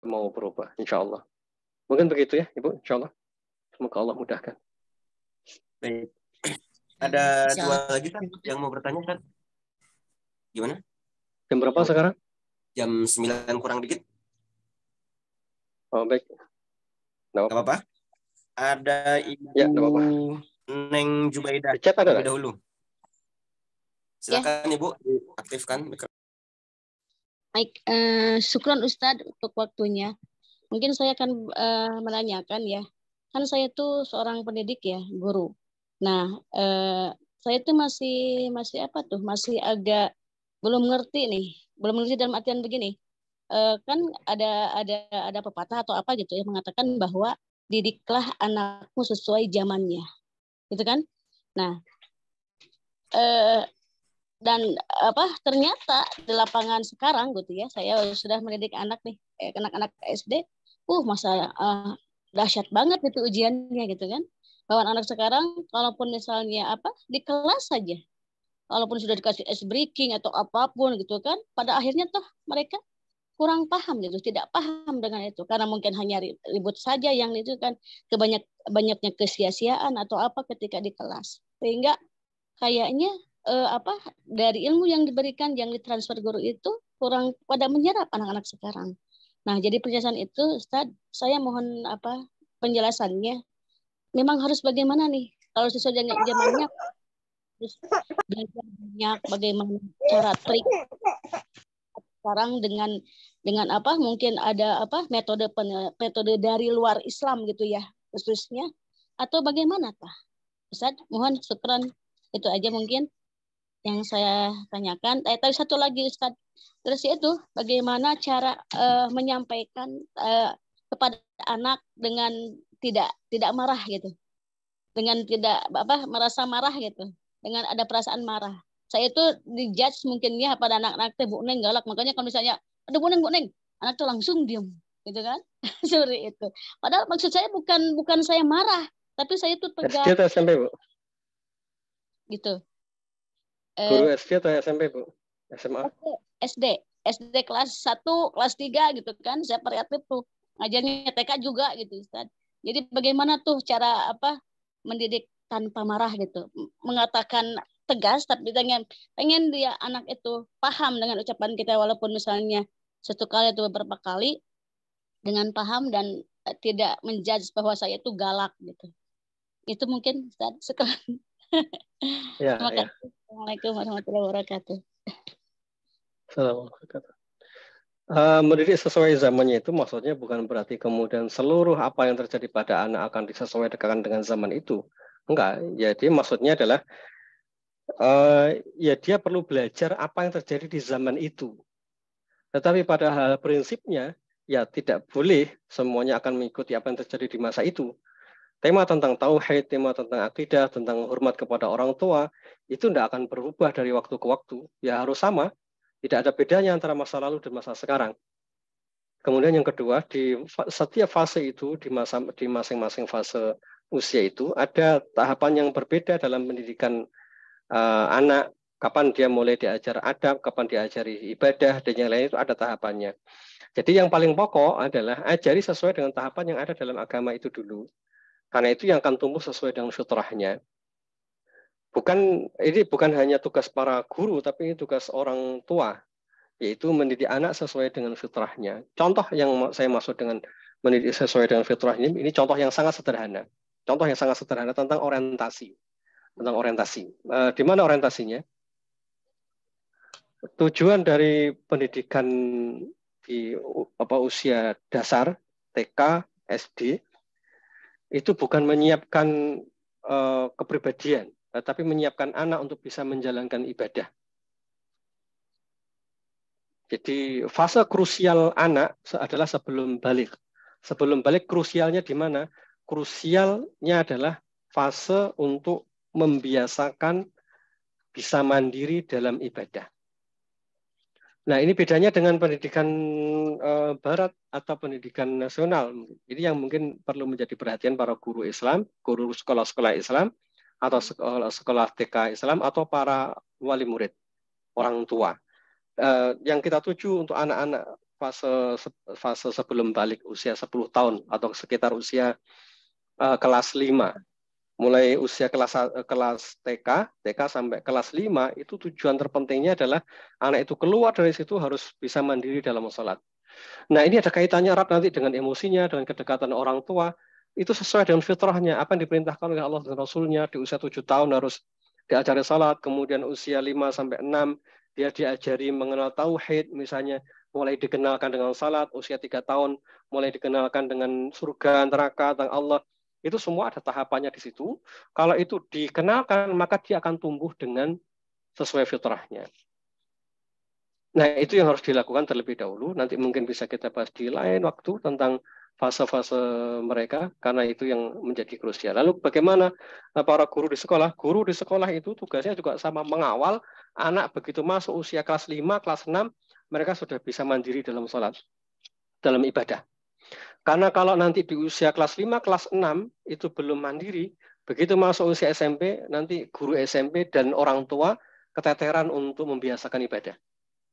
mau berubah, insya Allah. Mungkin begitu ya, Ibu, insya Allah. Semoga Allah mudahkan. Baik. Ada 2 lagi kan yang mau bertanya kan? Gimana? Jam berapa sekarang? Jam 9 kurang dikit. Oh, baik. Nggak apa-apa. Ada Ibu Neng Jubaidah. Chat ada lebih dahulu. Silakan ya. Ibu, aktifkan. Baik, syukron Ustadz untuk waktunya. Mungkin saya akan menanyakan ya, kan saya tuh seorang pendidik ya, guru. Nah, saya tuh masih apa tuh, masih agak belum ngerti dalam artian begini. Kan ada pepatah atau apa gitu ya mengatakan bahwa didiklah anakmu sesuai zamannya, gitu kan? Nah, dan ternyata di lapangan sekarang gitu ya, saya sudah mendidik anak nih, anak-anak SD, masa dahsyat banget itu ujiannya gitu kan. Bahwa anak sekarang, kalaupun misalnya di kelas saja, walaupun sudah dikasih ice breaking atau apapun gitu kan, pada akhirnya toh mereka kurang paham gitu, tidak paham dengan itu karena mungkin hanya ribut saja yang itu kan, banyaknya kesia-siaan atau apa ketika di kelas, sehingga kayaknya dari ilmu yang diberikan yang ditransfer guru itu kurang pada menyerap anak-anak sekarang. Nah, jadi penjelasan itu Ustaz, saya mohon penjelasannya. Memang harus bagaimana nih kalau sesuai dengan zamannya, terus belajar banyak bagaimana cara trik sekarang dengan dengan apa mungkin ada apa metode dari luar Islam gitu ya khususnya, atau bagaimana Pak Ustaz? Mohon syukran, itu aja mungkin yang saya tanyakan. Tapi satu lagi Ustaz, terus itu bagaimana cara menyampaikan kepada anak dengan tidak marah gitu, dengan tidak apa merasa marah gitu, dengan ada perasaan marah. Saya itu dijudge mungkin ya pada anak-anak teh Bu Neng galak, makanya kalau misalnya ada Bu Neng anak tuh langsung diem gitu kan. Seperti itu. Padahal maksud saya bukan saya marah, tapi saya tuh SD tegas atau SMP, Bu? gitu. Guru SD atau SMP, Bu? SMA? SD kelas 1, kelas 3 gitu kan. Saya kreatif tuh. Ngajarnya TK juga gitu, Ustaz. Jadi bagaimana tuh cara apa mendidik tanpa marah gitu. Mengatakan tegas tapi pengen dia anak itu paham dengan ucapan kita, walaupun misalnya satu kali atau beberapa kali, dengan paham dan tidak menjudge bahwa saya itu galak gitu. Itu mungkin Ustaz sekarang. Ya, Terima ya. kasih. Assalamualaikum warahmatullahi wabarakatuh. Assalamualaikum. Mendidik sesuai zamannya itu maksudnya bukan berarti kemudian seluruh apa yang terjadi pada anak akan disesuaikan dengan zaman itu. Enggak. Jadi maksudnya adalah ya dia perlu belajar apa yang terjadi di zaman itu. Tetapi pada hal prinsipnya ya tidak boleh semuanya akan mengikuti apa yang terjadi di masa itu. Tema tentang tauhid, tema tentang akidah, tentang hormat kepada orang tua, itu tidak akan berubah dari waktu ke waktu. Ya harus sama. Tidak ada bedanya antara masa lalu dan masa sekarang. Kemudian yang kedua, di setiap fase itu, di masing-masing fase usia itu, ada tahapan yang berbeda dalam pendidikan anak. Kapan dia mulai diajar adab, kapan diajari ibadah, dan yang lain itu ada tahapannya. Jadi yang paling pokok adalah ajari sesuai dengan tahapan yang ada dalam agama itu dulu. Karena itu yang akan tumbuh sesuai dengan fitrahnya. Ini bukan hanya tugas para guru, tapi ini tugas orang tua, yaitu mendidik anak sesuai dengan fitrahnya. Contoh yang saya maksud dengan mendidik sesuai dengan fitrahnya, ini contoh yang sangat sederhana. Contoh yang sangat sederhana tentang orientasi. Di mana orientasinya? Tujuan dari pendidikan di usia dasar, TK, SD, itu bukan menyiapkan kepribadian, tetapi menyiapkan anak untuk bisa menjalankan ibadah. Jadi fase krusial anak adalah sebelum balik. Sebelum balik krusialnya di mana? Krusialnya adalah fase untuk membiasakan bisa mandiri dalam ibadah. Nah, ini bedanya dengan pendidikan barat atau pendidikan nasional. Ini yang mungkin perlu menjadi perhatian para guru Islam, guru sekolah-sekolah Islam, atau sekolah TK Islam, atau para wali murid, orang tua. Yang kita tuju untuk anak-anak fase sebelum balik usia 10 tahun atau sekitar usia kelas 5. Mulai usia kelas TK sampai kelas 5 itu tujuan terpentingnya adalah anak itu keluar dari situ harus bisa mandiri dalam sholat. Nah, ini ada kaitannya erat nanti dengan emosinya, dengan kedekatan orang tua. Itu sesuai dengan fitrahnya, apa yang diperintahkan oleh Allah dan Rasulnya. Di usia 7 tahun harus diajari sholat, kemudian usia 5 sampai 6 dia diajari mengenal tauhid, misalnya mulai dikenalkan dengan salat, usia 3 tahun mulai dikenalkan dengan surga, neraka, tentang Allah. Itu semua ada tahapannya di situ. Kalau itu dikenalkan, maka dia akan tumbuh dengan sesuai fitrahnya. Nah, itu yang harus dilakukan terlebih dahulu. Nanti mungkin bisa kita bahas di lain waktu tentang fase-fase mereka, karena itu yang menjadi krusial. Lalu bagaimana para guru di sekolah? Guru di sekolah itu tugasnya juga sama, mengawal anak begitu masuk usia kelas 5, kelas 6, mereka sudah bisa mandiri dalam sholat, dalam ibadah. Karena kalau nanti di usia kelas 5, kelas 6 itu belum mandiri, begitu masuk usia SMP, nanti guru SMP dan orang tua keteteran untuk membiasakan ibadah.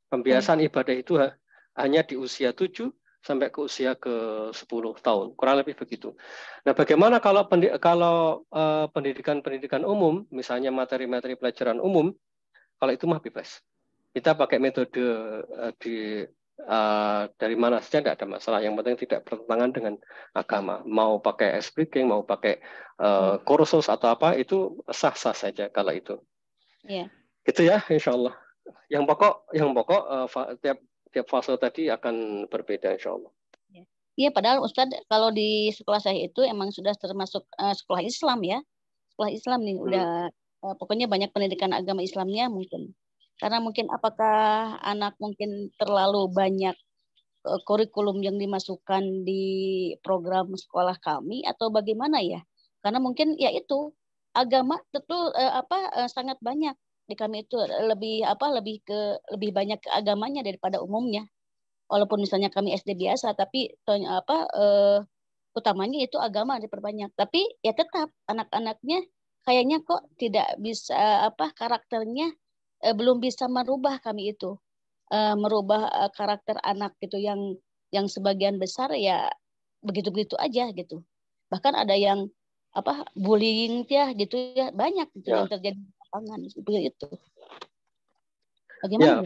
Pembiasaan ibadah itu hanya di usia 7 sampai ke usia ke-10 tahun, kurang lebih begitu. Nah, bagaimana kalau pendidikan umum, misalnya materi-materi pelajaran umum, kalau itu mah bebas. Kita pakai metode dari mana saja tidak ada masalah. Yang penting tidak bertentangan dengan agama. Mau pakai speaking, mau pakai kursus atau apa, itu sah-sah saja kalau itu. Iya. Gitu ya, insya Allah. Yang pokok tiap fase tadi akan berbeda insya Allah. Iya, padahal Ustadz kalau di sekolah saya itu emang sudah termasuk sekolah Islam ya. Sekolah Islam nih udah pokoknya banyak pendidikan agama Islamnya mungkin. Karena mungkin apakah anak mungkin terlalu banyak kurikulum yang dimasukkan di program sekolah kami atau bagaimana ya? Karena mungkin ya itu agama tentu sangat banyak di kami itu lebih banyak ke agamanya daripada umumnya. Walaupun misalnya kami SD biasa, tapi utamanya itu agama diperbanyak. Tapi ya tetap anak-anaknya kayaknya kok tidak bisa karakternya belum bisa merubah kami itu merubah karakter anak gitu yang sebagian besar ya begitu-begitu aja gitu. Bahkan ada yang bullying ya gitu ya banyak gitu yang terjadi di lapangan seperti itu. Bagaimana? Ya,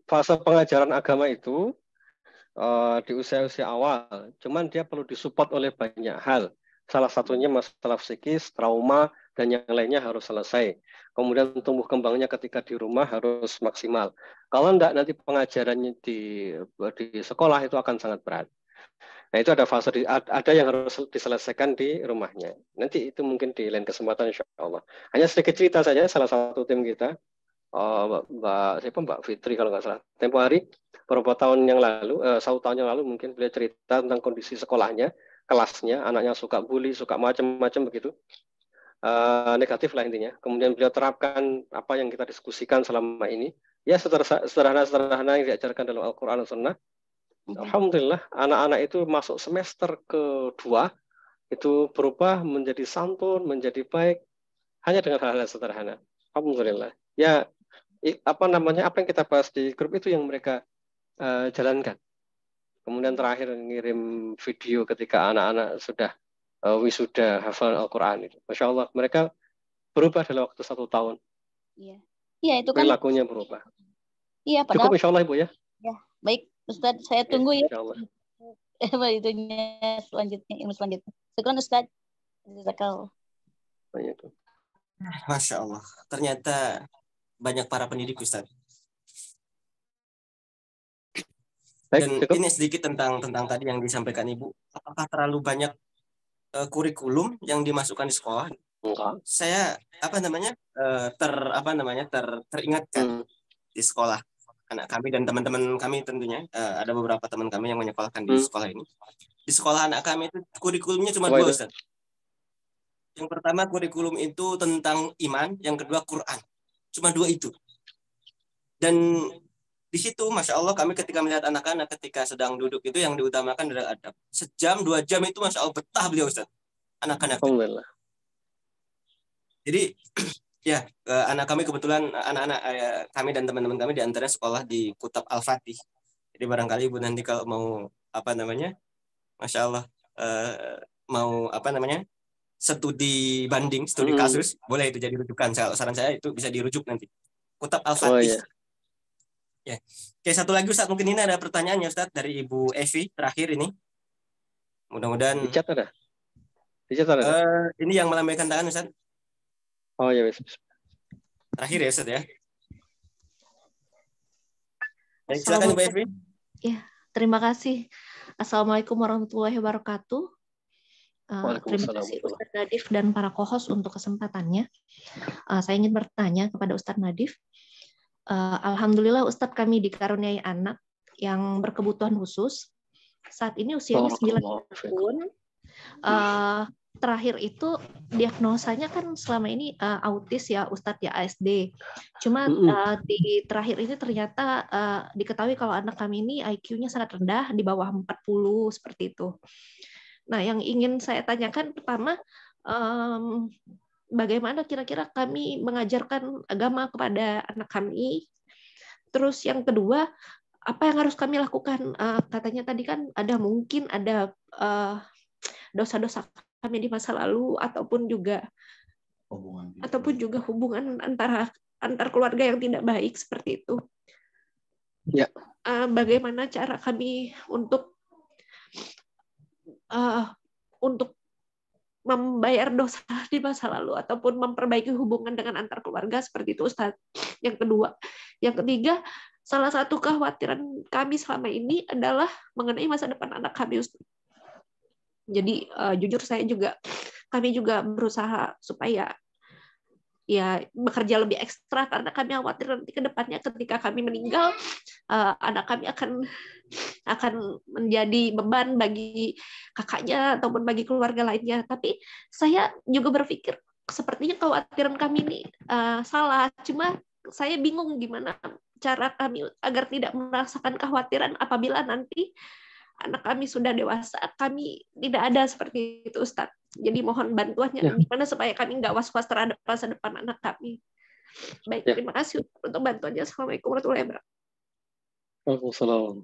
fase pengajaran agama itu di usia-usia awal, cuman dia perlu disupport oleh banyak hal. Salah satunya masalah psikis, trauma, dan yang lainnya harus selesai. Kemudian tumbuh kembangnya ketika di rumah harus maksimal. Kalau enggak, nanti pengajarannya di sekolah itu akan sangat berat. Nah, itu ada fase ada yang harus diselesaikan di rumahnya. Nanti itu mungkin di lain kesempatan insya Allah. Hanya sedikit cerita saja, salah satu tim kita, Mbak Fitri kalau nggak salah. Tempo hari beberapa tahun yang lalu, 1 tahun yang lalu mungkin beliau cerita tentang kondisi sekolahnya, kelasnya, anaknya suka bully, suka macam-macam begitu. Negatif lah intinya. Kemudian beliau terapkan apa yang kita diskusikan selama ini. Ya sederhana-sederhana yang diajarkan dalam Al-Quran dan Sunnah. Alhamdulillah anak-anak itu masuk semester kedua itu berubah menjadi santun, menjadi baik hanya dengan hal-hal sederhana. Alhamdulillah. Ya apa yang kita bahas di grup itu yang mereka jalankan. Kemudian terakhir ngirim video ketika anak-anak sudah wisuda hafal Al-Quran itu. Masya Allah, mereka berubah dalam waktu 1 tahun. Iya. Iya, itu kan perilakunya berubah. Iya, padahal Cukup insya Allah Ibu ya. Ya, baik Ustaz, saya tunggu ya. Insya Allah. Itunya selanjutnya, ilmu selanjutnya. Syukran Ustaz. Jazakallah. Masya Allah. Ternyata banyak para pendidik Ustaz. Baik, Dan cukup. ini sedikit tentang tadi yang disampaikan Ibu. Apakah terlalu banyak kurikulum yang dimasukkan di sekolah? Enggak. Saya teringatkan di sekolah anak kami dan teman-teman kami tentunya ada beberapa teman kami yang menyekolahkan di sekolah ini. Di sekolah anak kami itu kurikulumnya cuma 2 Ustaz. Yang pertama kurikulum itu tentang iman, yang kedua Quran. Cuma 2 itu. Dan di situ Masya Allah kami ketika melihat anak-anak ketika sedang duduk itu yang diutamakan adalah adab. 1-2 jam itu Masya Allah betah beliau Ustaz. Anak-anak. Alhamdulillah. Jadi ya anak kami kebetulan anak-anak kami dan teman-teman kami di antara sekolah di Kutab Al-Fatih. Jadi barangkali Ibu nanti kalau mau Masya Allah mau studi banding, studi kasus, boleh itu jadi rujukan. Saran saya itu bisa dirujuk nanti. Kutab Al-Fatih. Ya. Oke, satu lagi Ustaz, mungkin ini ada pertanyaannya Ustaz dari Ibu Evi terakhir ini. Mudah-mudahan Di chat ada. Ini yang melambaikan tangan Ustaz. Oh ya, wis. Terakhir ya Ustaz ya. Silakan Ibu Evi. Ya, terima kasih. Assalamualaikum warahmatullahi wabarakatuh. Terima kasih Ustaz Nadif dan para co-host untuk kesempatannya. Saya ingin bertanya kepada Ustaz Nadif. Alhamdulillah Ustadz kami dikaruniai anak yang berkebutuhan khusus. Saat ini usianya 9 tahun. Terakhir itu diagnosanya kan selama ini autis ya Ustadz ya, ASD. Cuma di terakhir ini ternyata diketahui kalau anak kami ini IQ-nya sangat rendah, di bawah 40 seperti itu. Nah, yang ingin saya tanyakan pertama, bagaimana kira-kira kami mengajarkan agama kepada anak kami? Terus yang kedua, apa yang harus kami lakukan? Katanya tadi kan mungkin ada dosa-dosa kami di masa lalu ataupun juga hubungan antar keluarga yang tidak baik seperti itu. Ya. Bagaimana cara kami untuk membayar dosa di masa lalu ataupun memperbaiki hubungan dengan antar keluarga seperti itu Ustaz. Yang kedua, yang ketiga, salah satu kekhawatiran kami selama ini adalah mengenai masa depan anak kami, Ustaz. Jadi jujur kami juga berusaha supaya ya bekerja lebih ekstra karena kami khawatir nanti ke depannya ketika kami meninggal anak kami akan menjadi beban bagi kakaknya ataupun bagi keluarga lainnya. Tapi saya juga berpikir sepertinya kekhawatiran kami ini salah. Cuma saya bingung gimana cara kami agar tidak merasakan kekhawatiran apabila nanti anak kami sudah dewasa, kami tidak ada seperti itu, Ustadz. Jadi mohon bantuannya gimana supaya kami nggak was-was terhadap masa depan anak kami. Baik, terima kasih untuk bantuannya. Assalamualaikum warahmatullahi wabarakatuh. Waalaikumsalam.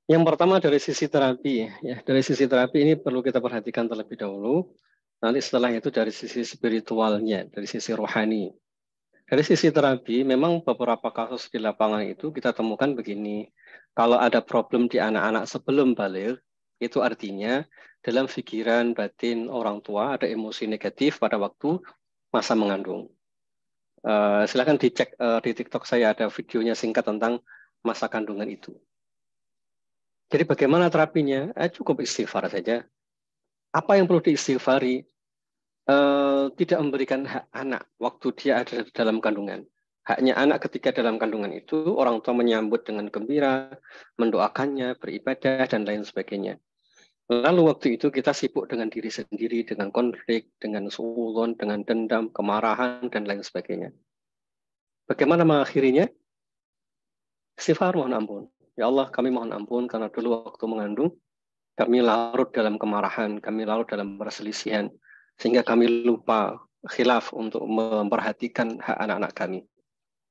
Yang pertama dari sisi terapi, ya dari sisi terapi ini perlu kita perhatikan terlebih dahulu. Nanti setelah itu dari sisi spiritualnya, dari sisi rohani. Dari sisi terapi, memang beberapa kasus di lapangan itu kita temukan begini. Kalau ada problem di anak-anak sebelum balik, itu artinya dalam pikiran batin orang tua ada emosi negatif pada waktu masa mengandung. Silakan dicek di TikTok saya ada videonya singkat tentang masa kandungan itu. Jadi bagaimana terapinya? Cukup istighfar saja. Apa yang perlu diistighfari? Tidak memberikan hak anak waktu dia ada dalam kandungan. Haknya anak ketika dalam kandungan itu orang tua menyambut dengan gembira, mendoakannya, beribadah, dan lain sebagainya. Lalu waktu itu kita sibuk dengan diri sendiri, dengan konflik, dengan suudzon, dengan dendam, kemarahan, dan lain sebagainya. Bagaimana mengakhirinya? Istighfar, mohon ampun. Ya Allah, kami mohon ampun karena dulu waktu mengandung, kami larut dalam kemarahan, kami larut dalam perselisihan, sehingga kami lupa khilaf untuk memperhatikan hak anak-anak kami.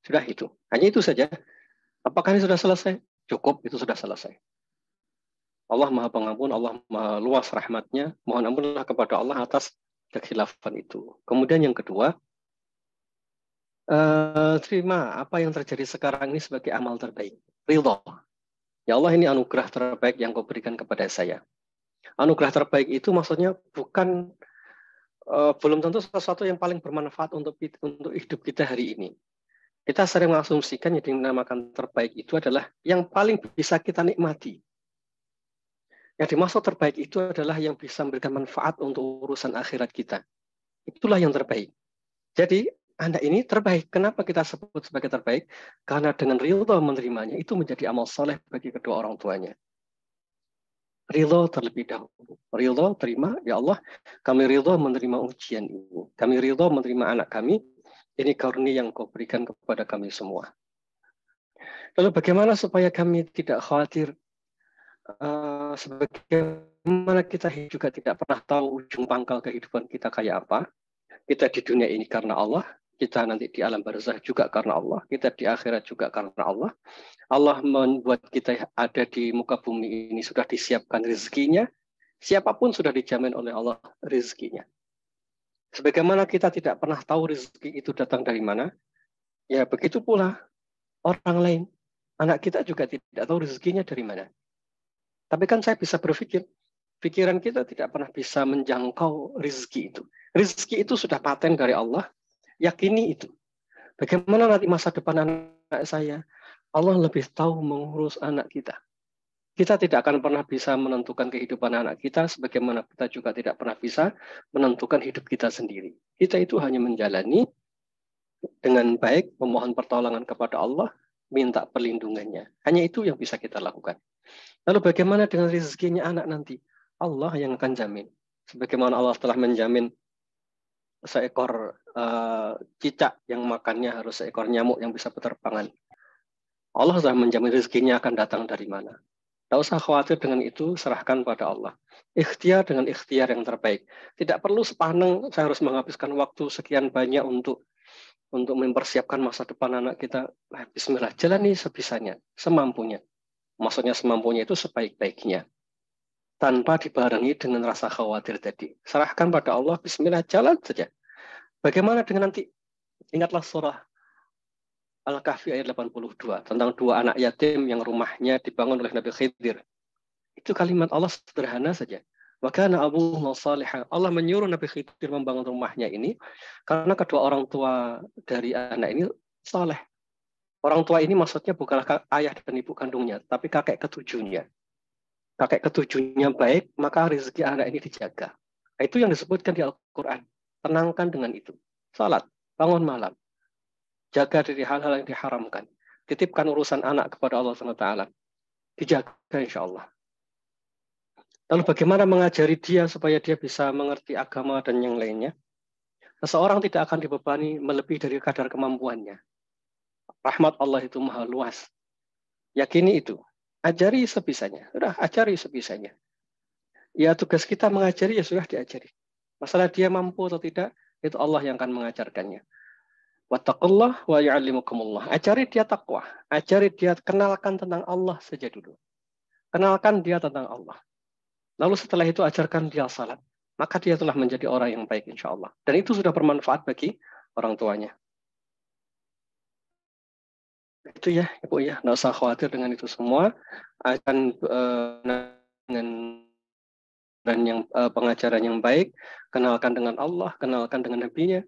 Sudah itu. Hanya itu saja. Apakah ini sudah selesai? Cukup, itu sudah selesai. Allah Maha Pengampun, Allah Maha Luas rahmatnya. Mohon ampunlah kepada Allah atas kekhilafan itu. Kemudian yang kedua, terima apa yang terjadi sekarang ini sebagai amal terbaik. Ridho. Ya Allah, ini anugerah terbaik yang kau berikan kepada saya. Anugerah terbaik itu maksudnya bukan belum tentu sesuatu yang paling bermanfaat untuk hidup kita hari ini. Kita sering mengasumsikan yang dinamakan terbaik itu adalah yang paling bisa kita nikmati. Yang dimaksud terbaik itu adalah yang bisa memberikan manfaat untuk urusan akhirat kita. Itulah yang terbaik. Jadi anak ini terbaik. Kenapa kita sebut sebagai terbaik? Karena dengan ridho menerimanya itu menjadi amal soleh bagi kedua orang tuanya. Ridho terlebih dahulu. Ridho terima, ya Allah, kami ridho menerima ujian ini. Kami ridho menerima anak kami. Ini karunia yang kau berikan kepada kami semua. Lalu bagaimana supaya kami tidak khawatir? Sebagaimana kita juga tidak pernah tahu ujung pangkal kehidupan kita kayak apa. Kita di dunia ini karena Allah. Kita nanti di alam barzah juga karena Allah. Kita di akhirat juga karena Allah. Allah membuat kita ada di muka bumi ini sudah disiapkan rezekinya. Siapapun sudah dijamin oleh Allah rezekinya. Sebagaimana kita tidak pernah tahu rezeki itu datang dari mana, ya begitu pula orang lain. Anak kita juga tidak tahu rezekinya dari mana. Tapi kan saya bisa berpikir, pikiran kita tidak pernah bisa menjangkau rezeki itu. Rezeki itu sudah paten dari Allah, yakini itu. Bagaimana nanti masa depan anak saya? Allah lebih tahu mengurus anak kita. Kita tidak akan pernah bisa menentukan kehidupan anak kita, sebagaimana kita juga tidak pernah bisa menentukan hidup kita sendiri. Kita itu hanya menjalani dengan baik, memohon pertolongan kepada Allah, minta perlindungannya. Hanya itu yang bisa kita lakukan. Lalu bagaimana dengan rezekinya anak nanti? Allah yang akan jamin. Sebagaimana Allah telah menjamin seekor cicak yang makannya harus seekor nyamuk yang bisa berterbangan. Allah sudah menjamin rezekinya akan datang dari mana. Tidak usah khawatir dengan itu, serahkan pada Allah. Ikhtiar dengan ikhtiar yang terbaik. Tidak perlu sepaneng, saya harus menghabiskan waktu sekian banyak untuk mempersiapkan masa depan anak kita. Bismillah, jalani sebisanya, semampunya. Maksudnya semampunya itu sebaik-baiknya. Tanpa dibarengi dengan rasa khawatir tadi. Serahkan pada Allah, bismillah, jalan saja. Bagaimana dengan nanti? Ingatlah surah Al-Kahfi ayat 82 tentang dua anak yatim yang rumahnya dibangun oleh Nabi Khidir. Itu kalimat Allah sederhana saja. Wa kana abuhuma salihah. Allah menyuruh Nabi Khidir membangun rumahnya ini karena kedua orang tua dari anak ini saleh. Orang tua ini maksudnya bukanlah ayah dan ibu kandungnya, tapi kakek ketujuhnya. Kakek ketujuhnya baik, maka rezeki anak ini dijaga. Nah, itu yang disebutkan di Al-Quran. Tenangkan dengan itu. Salat, bangun malam. Jaga dari hal-hal yang diharamkan. Titipkan urusan anak kepada Allah SWT. Dijaga insya Allah. Lalu bagaimana mengajari dia supaya dia bisa mengerti agama dan yang lainnya? Seseorang tidak akan dibebani melebihi dari kadar kemampuannya. Rahmat Allah itu maha luas. Yakini itu. Ajari sebisanya. Sudah, ajari sebisanya. Ya tugas kita mengajari, ya sudah diajari. Masalah dia mampu atau tidak, itu Allah yang akan mengajarkannya. Wattaqullah wa ya'allimukumullah. Ajari dia takwa. Ajari dia, kenalkan tentang Allah saja dulu. Kenalkan dia tentang Allah. Lalu setelah itu ajarkan dia salat. Maka dia telah menjadi orang yang baik insya Allah. Dan itu sudah bermanfaat bagi orang tuanya. Itu ya Ibu ya, nggak usah khawatir dengan itu semua. Akan dengan dan yang pengajaran yang baik, kenalkan dengan Allah, kenalkan dengan Nabi-Nya,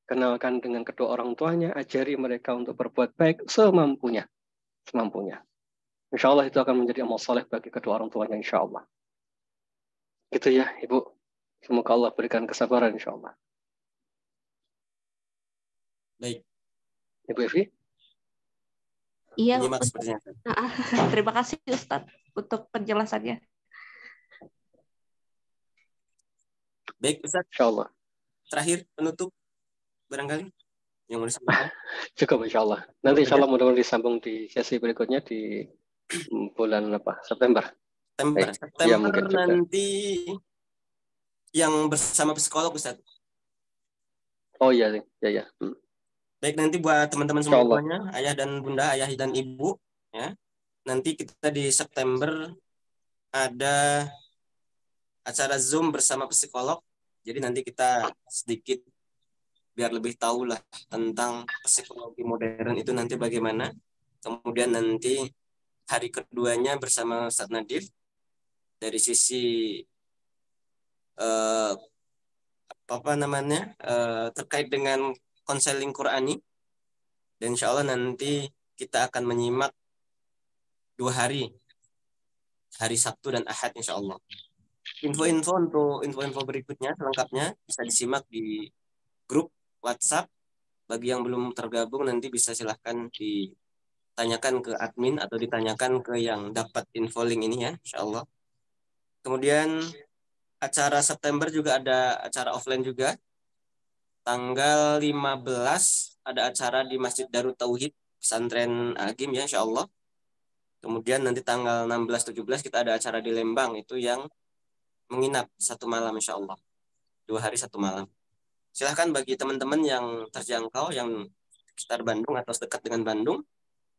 kenalkan dengan kedua orang tuanya, ajari mereka untuk berbuat baik semampunya. Insya Allah itu akan menjadi amal saleh bagi kedua orang tuanya insya Allah. Gitu ya Ibu. Semoga Allah berikan kesabaran insya Allah. Baik. Ibu Evi? Iya, Terima kasih Ustadz untuk penjelasannya. Baik Ustadz. Insya Allah. Terakhir penutup barangkali yang mau disampaikan. Cukup insya Allah. Nanti insya Allah mudah-mudahan disambung di sesi berikutnya di bulan apa? September. Ya, nanti yang bersama psikolog Ustadz. Oh iya. Baik, nanti buat teman-teman semuanya, ayah dan bunda, ayah dan ibu, ya. Nanti kita di September ada acara Zoom bersama psikolog. Jadi nanti kita sedikit biar lebih tahu lah tentang psikologi modern itu nanti bagaimana. Kemudian nanti hari keduanya bersama Ustadz Nadif dari sisi terkait dengan konseling Qurani, dan insya Allah nanti kita akan menyimak 2 hari Sabtu dan Ahad insya Allah. Info berikutnya selengkapnya bisa disimak di grup WhatsApp. Bagi yang belum tergabung nanti bisa silahkan ditanyakan ke admin atau ditanyakan ke yang dapat info link ini ya insya Allah. Kemudian acara September juga ada acara offline juga. Tanggal 15 ada acara di Masjid Darut Tauhid Pesantren Agim ya insya Allah. Kemudian nanti tanggal 16-17 kita ada acara di Lembang, itu yang menginap 1 malam insya Allah. 2 hari 1 malam. Silahkan bagi teman-teman yang terjangkau, yang sekitar Bandung atau dekat dengan Bandung,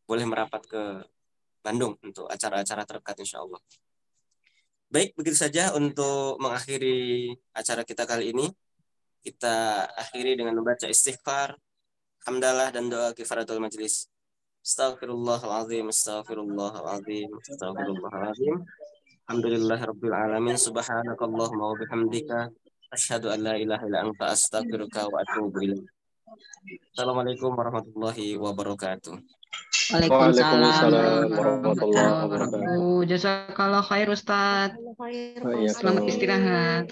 boleh merapat ke Bandung untuk acara-acara terdekat insya Allah. Baik, begitu saja untuk mengakhiri acara kita kali ini. Kita akhiri dengan membaca istighfar, hamdalah dan doa kifaratul majlis. Astaghfirullahaladzim, astaghfirullahaladzim, astaghfirullahaladzim. Alhamdulillahirabbil alamin. Subhanakallahumma wa bihamdika asyhadu an la ilaha illa anta astaghfiruka wa atubu ilaik. Assalamualaikum warahmatullahi wabarakatuh. Waalaikumsalam warahmatullahi wabarakatuh. Jazakallah khair Ustaz. Selamat istirahat.